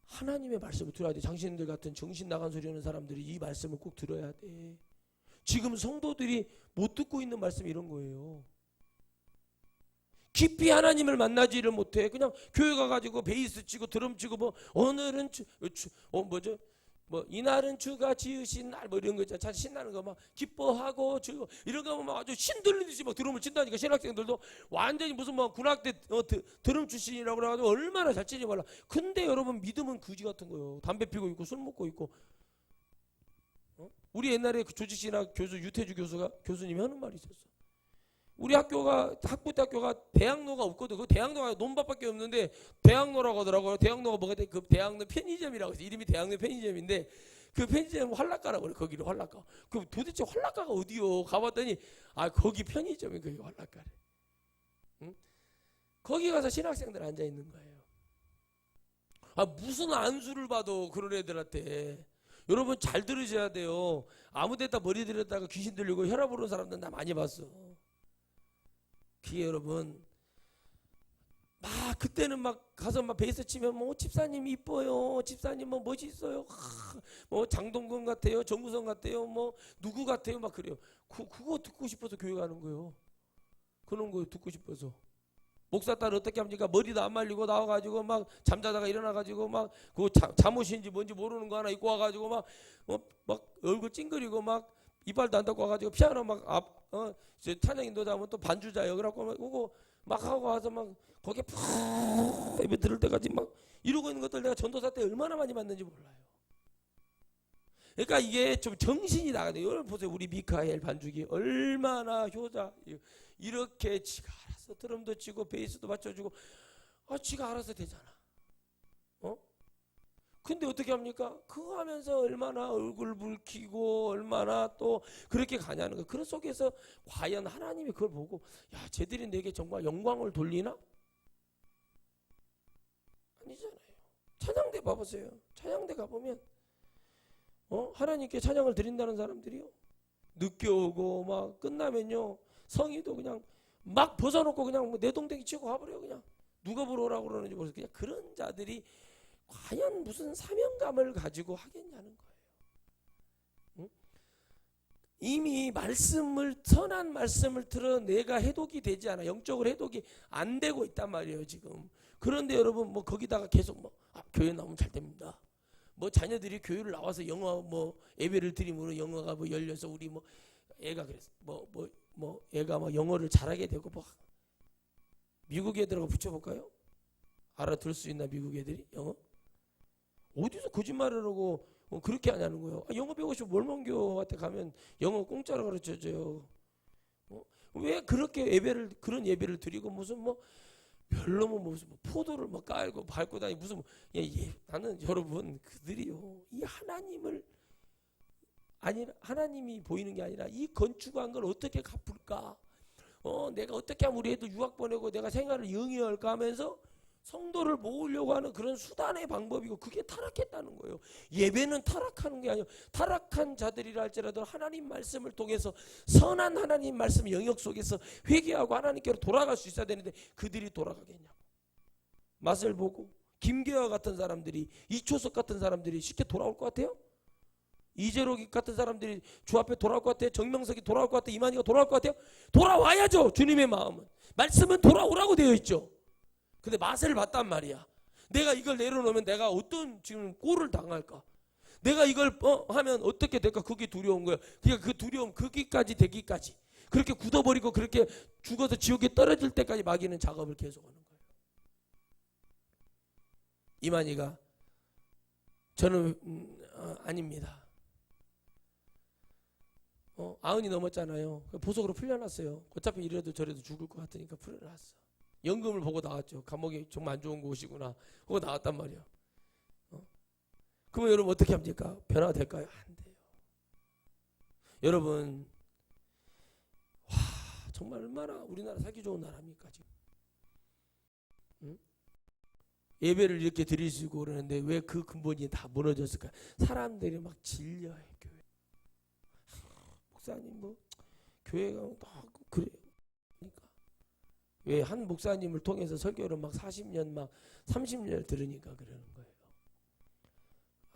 하나님의 말씀을 들어야 돼. 당신들 같은 정신 나간 소리 하는 사람들이 이 말씀을 꼭 들어야 돼. 지금 성도들이 못 듣고 있는 말씀이 이런 거예요. 깊이 하나님을 만나지를 못해. 그냥 교회 가가지고 베이스 치고 드럼 치고 오늘은 이날은 주가 지으신 날 이런 거 있잖아. 참 신나는 거 막 기뻐하고 이런 거 막 아주 신들리듯이 막 드럼을 친다니까. 신학생들도 완전히 무슨 군악대 드럼 출신이라고 그래가지고 얼마나 잘 치지 몰라. 근데 여러분 믿음은 거지 같은 거예요. 담배 피고 있고 술 먹고 있고. 우리 옛날에 그 조직신학 교수 유태주 교수님이 하는 말이 있었어. 우리 학부대학교가 대학로가 없거든. 그 대학로가 논밭밖에 없는데 대학로라고 하더라고요. 대학로가 뭐가 돼? 그 대학로 편의점이라고 해서 이름이 대학로 편의점인데 그 편의점 활락가라고 그래. 거기를 활락가. 그럼 도대체 활락가가 어디요? 가봤더니 거기 편의점이 거기 활락가래. 응? 거기 가서 신학생들 앉아 있는 거예요. 무슨 안수를 봐도 그런 애들한테. 여러분 잘 들으셔야 돼요. 아무 데다 머리 들였다가 귀신 들리고 혈압 오르는 사람들 나 많이 봤어. 그게 여러분 그때는 가서 베이스 치면 집사님 이뻐요. 집사님 멋있어요. 장동건 같아요. 정우성 같아요. 누구 같아요. 그래요. 그거 듣고 싶어서 교회 가는 거예요. 그런 거 듣고 싶어서. 목사 딸 어떻게 합니까? 머리도 안 말리고 나와가지고 잠자다가 일어나가지고 그 잠옷인지 뭔지 모르는 거 하나 입고 와가지고 얼굴 찡그리고 이빨도 안 닦고 와가지고 피아노 찬양 인도자면 또 반주자예요. 그래갖고 오고 하고 와서 거기에 푹 입에 들을 때까지 이러고 있는 것들 내가 전도사 때 얼마나 많이 봤는지 몰라요. 그러니까 이게 좀 정신이 나가네. 여러분 보세요. 우리 미카엘 반주기 얼마나 효자. 이렇게 지가 알아서 드럼도 치고 베이스도 맞춰주고 지가 알아서 되잖아. 근데 어떻게 합니까? 그거 하면서 얼마나 얼굴 붉히고 얼마나 또 그렇게 가냐는 거. 그런 속에서 과연 하나님이 그걸 보고 쟤들이 내게 정말 영광을 돌리나? 아니잖아요. 찬양대 봐보세요. 찬양대 가보면 하나님께 찬양을 드린다는 사람들이요. 늦게 오고 끝나면요. 성의도 그냥 벗어놓고 그냥 내동댕이 치고 가버려요. 그냥 누가 부르라고 그러는지 모르겠어요. 그냥 그런 자들이 과연 무슨 사명감을 가지고 하겠냐는 거예요. 응? 이미 선한 말씀을 들어 내가 해독이 되지 않아. 영적으로 해독이 안 되고 있단 말이에요 지금. 그런데 여러분 뭐 거기다가 계속 교회 나오면 잘 됩니다. 뭐 자녀들이 교회를 나와서 영어 예배를 드림으로 영어가 열려서 우리 애가 그랬어. 애가 영어를 잘하게 되고 미국 애들하고 붙여볼까요? 알아들 수 있나 미국 애들이 영어? 어디서 거짓말을 하고 그렇게 하냐는 거예요. 영어 배우고 싶으면 몰몬교한테 가면 영어 공짜로 가르쳐줘요. 왜 그렇게 그런 예배를 드리고 무슨 별로 무슨 포도를 깔고 밟고 다니 무슨 나는 여러분 그들이요 이 하나님이 보이는 게 아니라 이 건축한 걸 어떻게 갚을까? 내가 어떻게 하면 우리 애들 유학 보내고 내가 생활을 영위할까 하면서 성도를 모으려고 하는 그런 수단의 방법이고 그게 타락했다는 거예요. 예배는 타락하는 게 아니에요. 타락한 자들이라 할지라도 하나님 말씀을 통해서 선한 하나님 말씀 영역 속에서 회개하고 하나님께로 돌아갈 수 있어야 되는데 그들이 돌아가겠냐고. 맛을 보고 김계화 같은 사람들이 이초석 같은 사람들이 쉽게 돌아올 것 같아요? 이재록이 같은 사람들이 주 앞에 돌아올 것 같아요? 정명석이 돌아올 것 같아요? 이만희가 돌아올 것 같아요? 돌아와야죠. 주님의 마음은. 말씀은 돌아오라고 되어 있죠. 근데 맛을 봤단 말이야. 내가 이걸 내려놓으면 내가 어떤 지금 꼴을 당할까? 내가 이걸 하면 어떻게 될까? 그게 두려운 거야. 그러니까 그 두려움 거기까지 되기까지 그렇게 굳어버리고 그렇게 죽어서 지옥에 떨어질 때까지 마귀는 작업을 계속하는 거예요. 이만희가 저는 아닙니다. 90이 넘었잖아요. 보석으로 풀려났어요. 어차피 이래도 저래도 죽을 것 같으니까 풀려났어. 연금을 보고 나왔죠. 감옥이 정말 안 좋은 곳이구나. 그거 나왔단 말이야. 그러면 여러분 어떻게 합니까? 변화가 될까요? 안 돼요. 여러분, 정말 얼마나 우리나라 살기 좋은 나라입니까 지금? 응? 예배를 이렇게 드리시고 그러는데 왜 그 근본이 다 무너졌을까? 사람들이 막 질려해 교회. 목사님 교회가 그래요. 왜 한 목사님을 통해서 설교를 40년 30년 들으니까 그러는 거예요.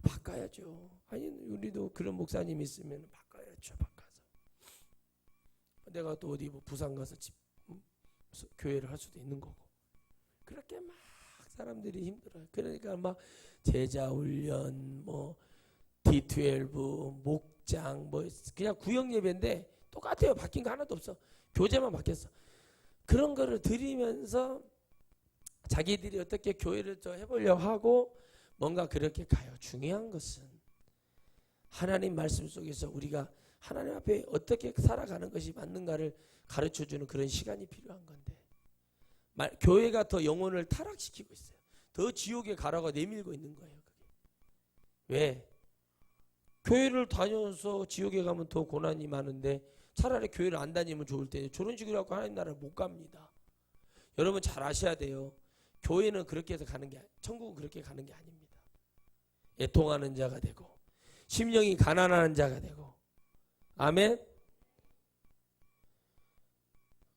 바꿔야죠. 아니 우리도 그런 목사님 있으면 바꿔야죠. 바꿔서 내가 또 어디 부산 가서 교회를 할 수도 있는 거고. 그렇게 사람들이 힘들어요. 그러니까 제자 훈련 D12 목장 그냥 구역 예배인데 똑같아요. 바뀐 거 하나도 없어. 교재만 바뀌었어. 그런 거를 드리면서 자기들이 어떻게 교회를 해보려고 하고 뭔가 그렇게 가요. 중요한 것은 하나님 말씀 속에서 우리가 하나님 앞에 어떻게 살아가는 것이 맞는가를 가르쳐주는 그런 시간이 필요한 건데 교회가 더 영혼을 타락시키고 있어요. 더 지옥에 가라고 내밀고 있는 거예요. 그게. 왜? 교회를 다녀서 지옥에 가면 더 고난이 많은데 차라리 교회를 안 다니면 좋을 텐데 저런 식으로 하고 하나님 나라를 못 갑니다. 여러분 잘 아셔야 돼요. 교회는 그렇게 해서 가는 게 천국은 그렇게 가는 게 아닙니다. 애통하는 자가 되고 심령이 가난한 자가 되고 아멘.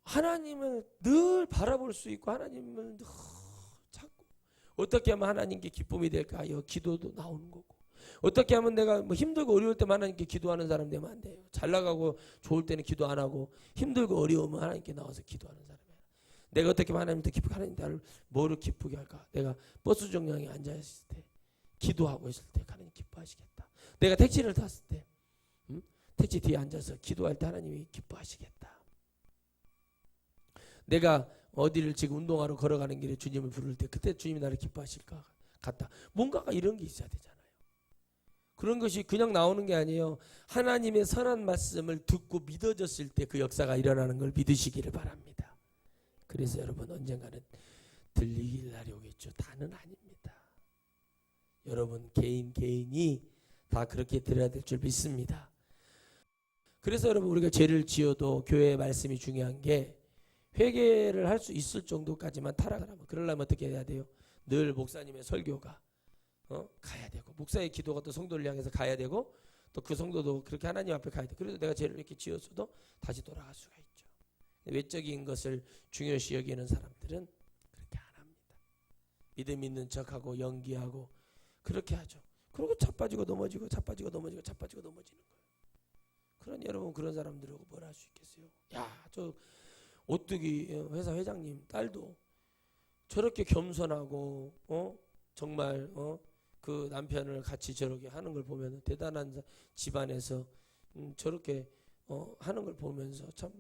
하나님을 늘 바라볼 수 있고 하나님을 늘 찾고 어떻게 하면 하나님께 기쁨이 될까 하여 기도도 나오는 거고 어떻게 하면 내가 힘들고 어려울 때만 하나님께 기도하는 사람 되면 안 돼요. 잘 나가고 좋을 때는 기도 안 하고 힘들고 어려우면 하나님께 나와서 기도하는 사람이야. 내가 어떻게 하면 하나님도 기쁘게 하나님 나를 뭐를 기쁘게 할까? 내가 버스 정류장에 앉아있을 때 기도하고 있을 때 하나님 기뻐하시겠다. 내가 택시를 탔을 때 택시 뒤에 앉아서 기도할 때 하나님이 기뻐하시겠다. 내가 어디를 지금 운동하러 걸어가는 길에 주님을 부를 때 그때 주님이 나를 기뻐하실 것 같다. 뭔가가 이런 게 있어야 되잖아요. 그런 것이 그냥 나오는 게 아니에요. 하나님의 선한 말씀을 듣고 믿어졌을 때 그 역사가 일어나는 걸 믿으시기를 바랍니다. 그래서 여러분 언젠가는 들리길 날이 오겠죠. 다는 아닙니다. 여러분 개인이 다 그렇게 들어야 될 줄 믿습니다. 그래서 여러분 우리가 죄를 지어도 교회의 말씀이 중요한 게 회개를 할 수 있을 정도까지만 타락하라면 그러려면 어떻게 해야 돼요? 늘 목사님의 설교가 가야 되고 목사의 기도가 또 성도를 향해서 가야 되고 또 그 성도도 그렇게 하나님 앞에 가야 돼. 그래도 내가 죄를 이렇게 지었어도 다시 돌아갈 수가 있죠. 외적인 것을 중요시 여기는 사람들은 그렇게 안 합니다. 믿음 있는 척하고 연기하고 그렇게 하죠. 그리고 자빠지고 넘어지고 자빠지고 넘어지고 자빠지고 넘어지는 거예요. 그러니 여러분 그런 사람들하고 뭘 할 수 있겠어요? 야, 저 오뚜기 회사 회장님 딸도 저렇게 겸손하고 정말 그 남편을 같이 저렇게 하는 걸 보면 대단한 집안에서 저렇게 하는 걸 보면서 참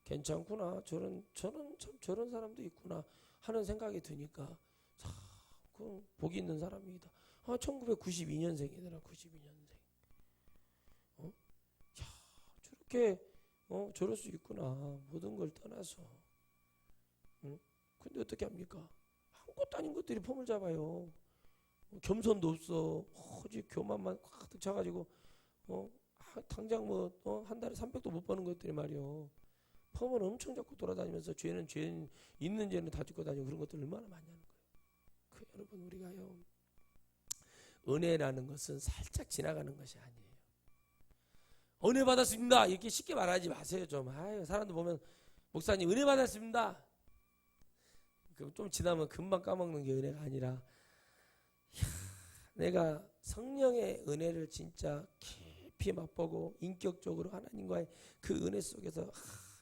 괜찮구나. 저는 참 저런 사람도 있구나 하는 생각이 드니까 참 그 복이 있는 사람이다. 1992년생이더라. 92년생. 야, 저렇게 저럴 수 있구나. 모든 걸 떠나서. 근데 어떻게 합니까? 아무것도 아닌 것들이 폼을 잡아요. 겸손도 없어. 오직 교만만 가득 차가지고 당장 한 달에 300도 못 버는 것들이 말이요. 폼을 엄청 잡고 돌아다니면서 죄는 있는 죄는 다 짓고 다니고 그런 것들 얼마나 많이 하는 거예요. 여러분 우리가요. 은혜라는 것은 살짝 지나가는 것이 아니에요. 은혜 받았습니다. 이렇게 쉽게 말하지 마세요. 좀 사람들 보면 목사님 은혜 받았습니다. 좀 지나면 금방 까먹는 게 은혜가 아니라 내가 성령의 은혜를 진짜 깊이 맛보고 인격적으로 하나님과의 그 은혜 속에서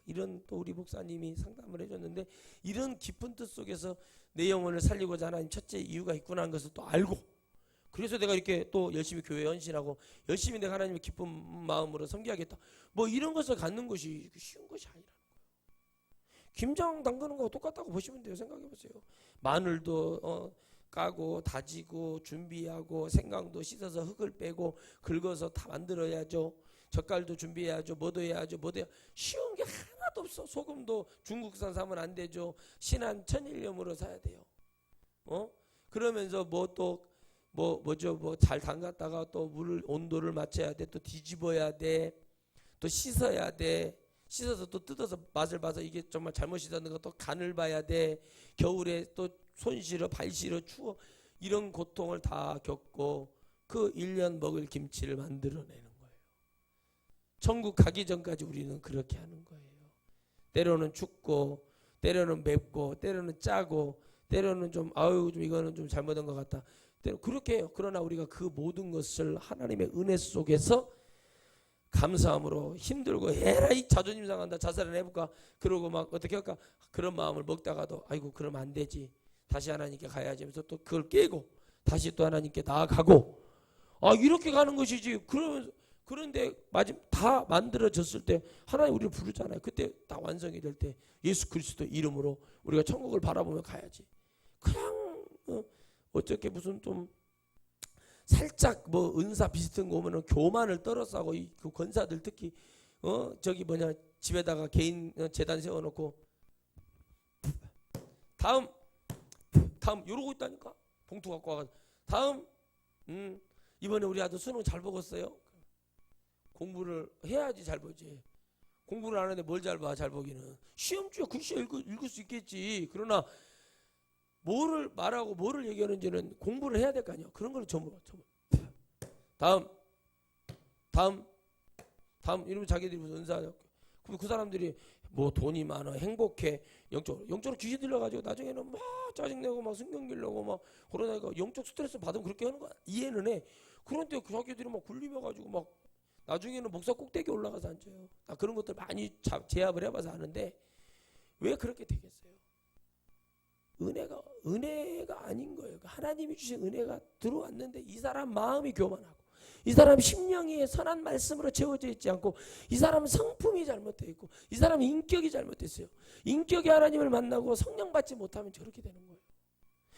이런 또 우리 목사님이 상담을 해줬는데 이런 깊은 뜻 속에서 내 영혼을 살리고자 하나님 첫째 이유가 있구나 하는 것을 또 알고 그래서 내가 이렇게 또 열심히 교회에 헌신하고 열심히 내가 하나님의 기쁜 마음으로 섬겨야겠다. 뭐 이런 것을 갖는 것이 쉬운 것이 아니라는 거예요. 김장 담그는 거하고 똑같다고 보시면 돼요. 생각해 보세요. 마늘도 까고 다지고 준비하고 생강도 씻어서 흙을 빼고 긁어서 다 만들어야죠. 젓갈도 준비해야죠. 뭐도 해야죠. 쉬운 게 하나도 없어. 소금도 중국산 사면 안 되죠. 신한 천일염으로 사야 돼요. 그러면서 잘 담갔다가 또 물 온도를 맞춰야 돼. 또 뒤집어야 돼. 또 씻어야 돼. 씻어서 또 뜯어서 맛을 봐서 이게 정말 잘못 씻었는 것도 간을 봐야 돼. 겨울에 또 손 시려 발 시려 추워 이런 고통을 다 겪고 그 1년 먹을 김치를 만들어내는 거예요. 천국 가기 전까지 우리는 그렇게 하는 거예요. 때로는 춥고 때로는 맵고 때로는 짜고 때로는 좀 이거는 좀 잘못한 것 같다. 그렇게 해요. 그러나 우리가 그 모든 것을 하나님의 은혜 속에서 감사함으로 힘들고 에라이 자존심 상한다 자살을 해볼까 그러고 막 어떻게 할까 그런 마음을 먹다가도 아이고 그러면 안 되지 다시 하나님께 가야지 하면서 또 그걸 깨고 다시 또 하나님께 나아가고 이렇게 가는 것이지. 그런데 마지막 다 만들어졌을 때 하나님 우리를 부르잖아요. 그때 다 완성이 될 때 예수 그리스도 이름으로 우리가 천국을 바라보며 가야지. 그냥 어떻게 무슨 좀 살짝 은사 비슷한 거 오면은 교만을 떨어싸고 그 권사들 특히 집에다가 개인 재단 세워놓고 다음 이러고 있다니까. 봉투 갖고 와가지고 다음 이번에 우리 아들 수능 잘 보겠어요? 공부를 해야지 잘 보지. 공부를 안 하는데 뭘 잘 봐. 잘 보기는 시험지야 글씨 읽을 수 있겠지. 그러나 뭐를 말하고 뭐를 얘기하는지는 공부를 해야 될 거 아니야. 그런 걸 전부 다음 이러면 자기들이 무슨 은사하고 그럼 그 사람들이 뭐 돈이 많아 행복해 영적으로 귀신 들려가지고 나중에는 막 짜증내고 막 승경 빌려고 막 그러다가 영적 스트레스 받으면 그렇게 하는 거야. 이해는 해. 그런데 그 자기들이 막 굴리며가지고 막 나중에는 목사 꼭대기 올라가서 앉아요. 나 그런 것들 많이 제압을 해봐서 아는데 왜 그렇게 되겠어요? 은혜가 아닌 거예요. 하나님이 주신 은혜가 들어왔는데 이 사람 마음이 교만하고 이 사람 심령이 선한 말씀으로 채워져 있지 않고 이 사람 성품이 잘못되어 있고 이 사람 인격이 잘못됐어요. 인격이 하나님을 만나고 성령 받지 못하면 저렇게 되는 거예요.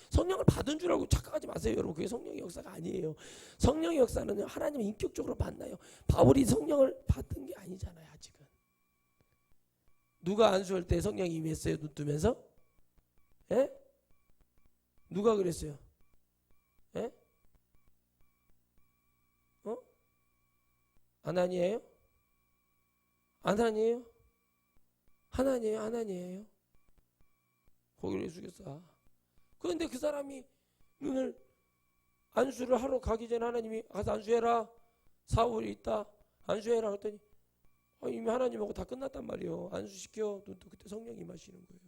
성령을 받은 줄 알고 착각하지 마세요. 여러분 그게 성령의 역사가 아니에요. 성령의 역사는 하나님을 인격적으로 만나요. 바울이 성령을 받은 게 아니잖아요. 아직은. 누가 안수할 때 성령이 임했어요? 눈 뜨면서? 예? 누가 그랬어요? 예? 아나니에요? 아나니에요? 하나니에요? 고개를 숙였어. 그런데 그 사람이 눈을 안수를 하러 가기 전에 하나님이 가서 안수해라. 사울이 있다. 안수해라 그랬더니 이미 하나님하고 다 끝났단 말이에요. 안수시켜. 또 그때 성령이 임하시는 거예요.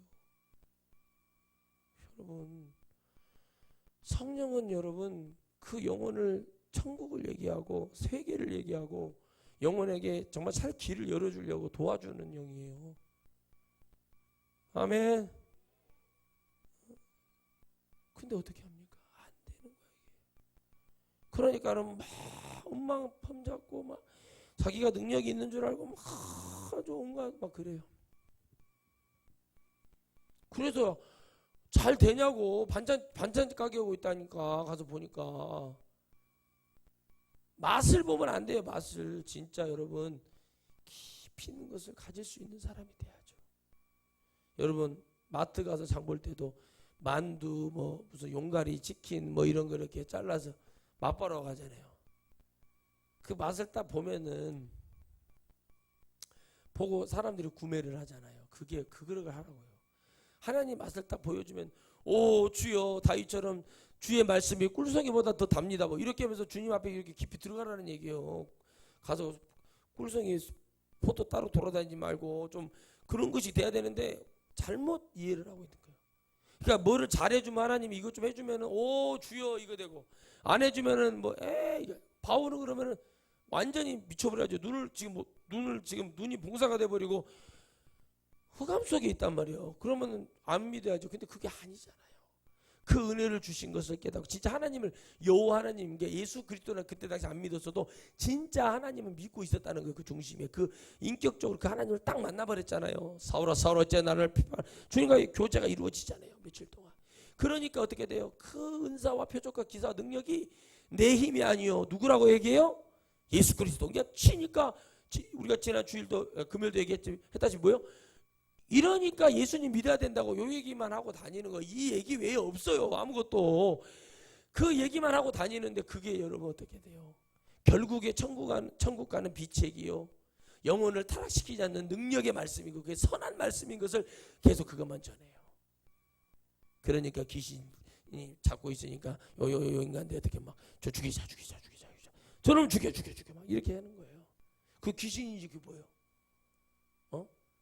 여러분 성령은 여러분 그 영혼을 천국을 얘기하고 세계를 얘기하고 영혼에게 정말 살 길을 열어주려고 도와주는 영이에요. 아멘. 근데 어떻게 합니까? 안 되는 거예요. 그러니까는 막 엉망 펌잡고 막 자기가 능력이 있는 줄 알고 막 아주 온갖 막 그래요. 그래서 잘 되냐고 반찬 가게 오고 있다니까. 가서 보니까 맛을 보면 안 돼요. 맛을 진짜 여러분 깊이 있는 것을 가질 수 있는 사람이 돼야죠. 여러분 마트 가서 장 볼 때도 만두 뭐 무슨 용가리 치킨 뭐 이런 거 이렇게 잘라서 맛보러 가잖아요. 그 맛을 딱 보면은 보고 사람들이 구매를 하잖아요. 그게 그걸 하라고요. 하나님 맛을 딱 보여주면 오 주여 다윗처럼 주의 말씀이 꿀송이보다 더 답니다. 뭐 이렇게 하면서 주님 앞에 이렇게 깊이 들어가라는 얘기예요. 가서 꿀송이 포도 따로 돌아다니지 말고 좀 그런 것이 돼야 되는데 잘못 이해를 하고 있는 거예요. 그러니까 뭐를 잘해주면 하나님이 이것 좀 해주면은 오 주여 이거 되고 안 해주면은 뭐 바오는 그러면은 완전히 미쳐버려야죠. 눈이 봉사가 돼버리고 흑암 속에 있단 말이에요. 그러면 안 믿어야죠. 근데 그게 아니잖아요. 그 은혜를 주신 것을 깨닫고 진짜 하나님을 여호와 하나님 예수 그리스도는 그때 당시 안 믿었어도 진짜 하나님을 믿고 있었다는 거예요. 그 중심에 그 인격적으로 그 하나님을 딱 만나버렸잖아요. 사울아 사울아 어째 나를 비판 주님과의 교제가 이루어지잖아요. 며칠 동안. 그러니까 어떻게 돼요? 그 은사와 표적과 기사와 능력이 내 힘이 아니요 누구라고 얘기해요? 예수 그리스도. 그러니까 치니까 우리가 지난 주일도 금요일도 했다시 뭐요? 이러니까 예수님 믿어야 된다고 요 얘기만 하고 다니는 거. 이 얘기 외에 없어요. 아무것도. 그 얘기만 하고 다니는데 그게 여러분 어떻게 돼요? 결국에 천국 가는 비책이요. 영혼을 타락시키지 않는 능력의 말씀이고 그게 선한 말씀인 것을 계속 그것만 전해요. 그러니까 귀신이 잡고 있으니까 요 인간들 어떻게 막 저 죽이자 저놈 죽여 막 이렇게 하는 거예요. 그 귀신이지 그게 뭐예요?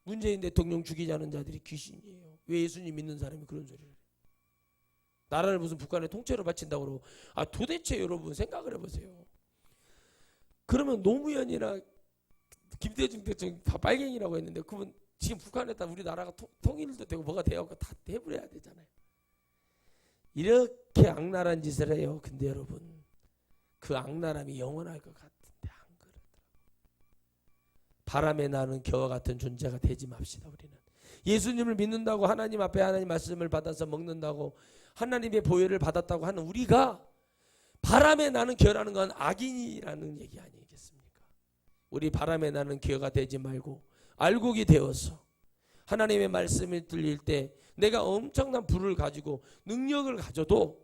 문재인 대통령 죽이자는 자들이 귀신이에요. 왜 예수님 믿는 사람이 그런 소리를 해요? 나라를 무슨 북한의 통째로 바친다고 그러고 도대체 여러분 생각을 해보세요. 그러면 노무현이나 김대중 대통령 다 빨갱이라고 했는데 그분 지금 북한에다 우리나라가 통일도 되고 뭐가 돼요? 다 해버려야 되잖아요. 이렇게 악랄한 짓을 해요. 근데 여러분 그 악랄함이 영원할 것 같은데 안 그러더라고요. 바람에 나는 겨와 같은 존재가 되지 맙시다. 우리는 예수님을 믿는다고 하나님 앞에 하나님 말씀을 받아서 먹는다고 하나님의 보혈을 받았다고 하는 우리가 바람에 나는 겨라는 건 악인이라는 얘기 아니겠습니까? 우리 바람에 나는 겨가 되지 말고 알곡이 되어서 하나님의 말씀을 들릴 때 내가 엄청난 불을 가지고 능력을 가져도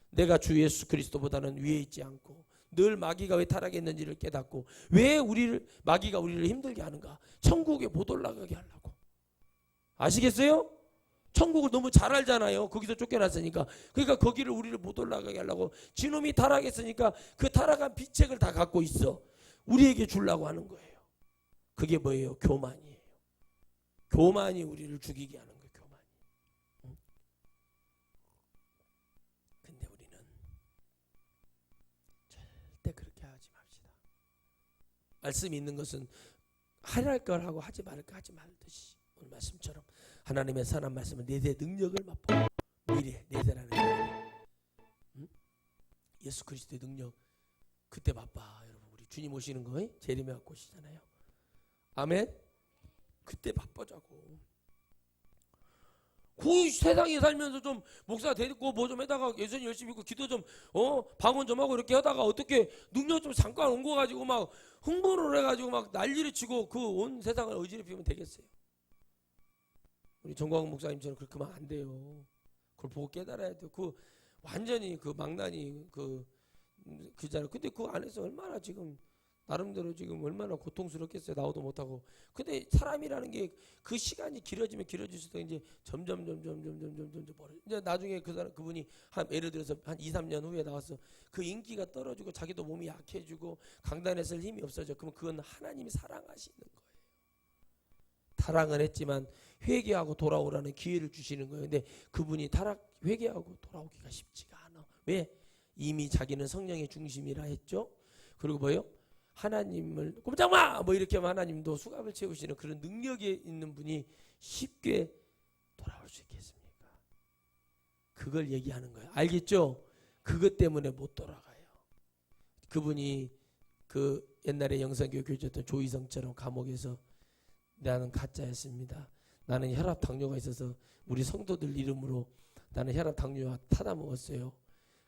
내가 주 예수 그리스도보다는 위에 있지 않고 늘 마귀가 왜 타락했는지를 깨닫고 왜 마귀가 우리를 힘들게 하는가? 천국에 못 올라가게 하려고. 아시겠어요? 천국을 너무 잘 알잖아요. 거기서 쫓겨났으니까. 그러니까 거기를 우리를 못 올라가게 하려고 지놈이 타락했으니까 그 타락한 비책을 다 갖고 있어. 우리에게 주려고 하는 거예요. 그게 뭐예요? 교만이에요. 교만이 우리를 죽이게 하는 거예요. 교만이. 근데 우리는 절대 그렇게 하지 맙시다. 말씀이 있는 것은 하랄 걸 하고 하지 말을 거 하지 말듯이 오늘 말씀처럼 하나님의 선한 말씀을 내대 능력을 맛보고 미래 내대라는 거예요. 예수 그리스도의 능력 그때 맛봐. 여러분 우리 주님 오시는 거 재림에 갖고 오시잖아요. 아멘. 그때 맛보자고. 그 세상에 살면서 좀 목사 되고 뭐 좀 하다가 예수님 열심히 있고 기도 좀 방언 좀 하고 이렇게 하다가 어떻게 능력 좀 잠깐 온 거 가지고 막 흥분을 해가지고 막 난리를 치고 그 온 세상을 어지럽히면 되겠어요? 우리 정광훈 목사님처럼 그렇게 하면 안 돼요. 그걸 보고 깨달아야 돼요. 그 완전히 그 망나니 그잖아요. 근데 그 안에서 얼마나 지금 나름대로 지금 얼마나 고통스럽겠어요. 나오도 못하고. 근데 사람이라는 게 그 시간이 길어지면 길어질수록 이제 점점 멀어. 이제 나중에 그분이 예를 들어서 한 2, 3년 후에 나와서 그 인기가 떨어지고 자기도 몸이 약해지고 강단에 쓸 힘이 없어져. 그러면 그건 하나님이 사랑하시는 거예요. 타락은 했지만 회개하고 돌아오라는 기회를 주시는 거예요. 근데 그분이 회개하고 돌아오기가 쉽지가 않아. 왜? 이미 자기는 성령의 중심이라 했죠. 그리고 뭐요? 하나님을 꼼짝마 뭐 이렇게 하면 하나님도 수갑을 채우시는 그런 능력이 있는 분이 쉽게 돌아올 수 있겠습니까? 그걸 얘기하는 거예요. 알겠죠? 그것 때문에 못 돌아가요. 그분이 그 옛날에 영산교회 교주였던 조희성처럼 감옥에서 나는 가짜였습니다. 나는 혈압 당뇨가 있어서 우리 성도들 이름으로 나는 혈압 당뇨와 타다 먹었어요.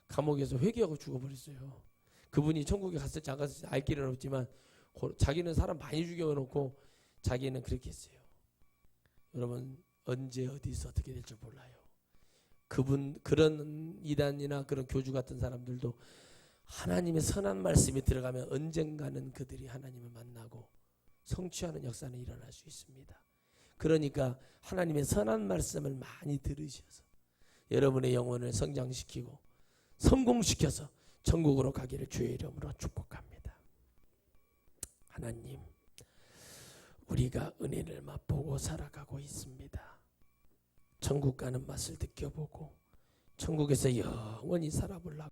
감옥에서 회개하고 죽어버렸어요. 그분이 천국에 갔을지 안 갔을지 알 길은 없지만 자기는 사람 많이 죽여놓고 자기는 그렇게 했어요. 여러분 언제 어디서 어떻게 될지 몰라요. 그런 이단이나 그런 교주 같은 사람들도 하나님의 선한 말씀이 들어가면 언젠가는 그들이 하나님을 만나고 성취하는 역사는 일어날 수 있습니다. 그러니까 하나님의 선한 말씀을 많이 들으셔서 여러분의 영혼을 성장시키고 성공시켜서 천국으로 가기를 주의 이름으로 축복합니다. 하나님, 우리가 은혜를 맛보고 살아가고 있습니다. 천국 가는 맛을 느껴보고 천국에서 영원히 살아보려고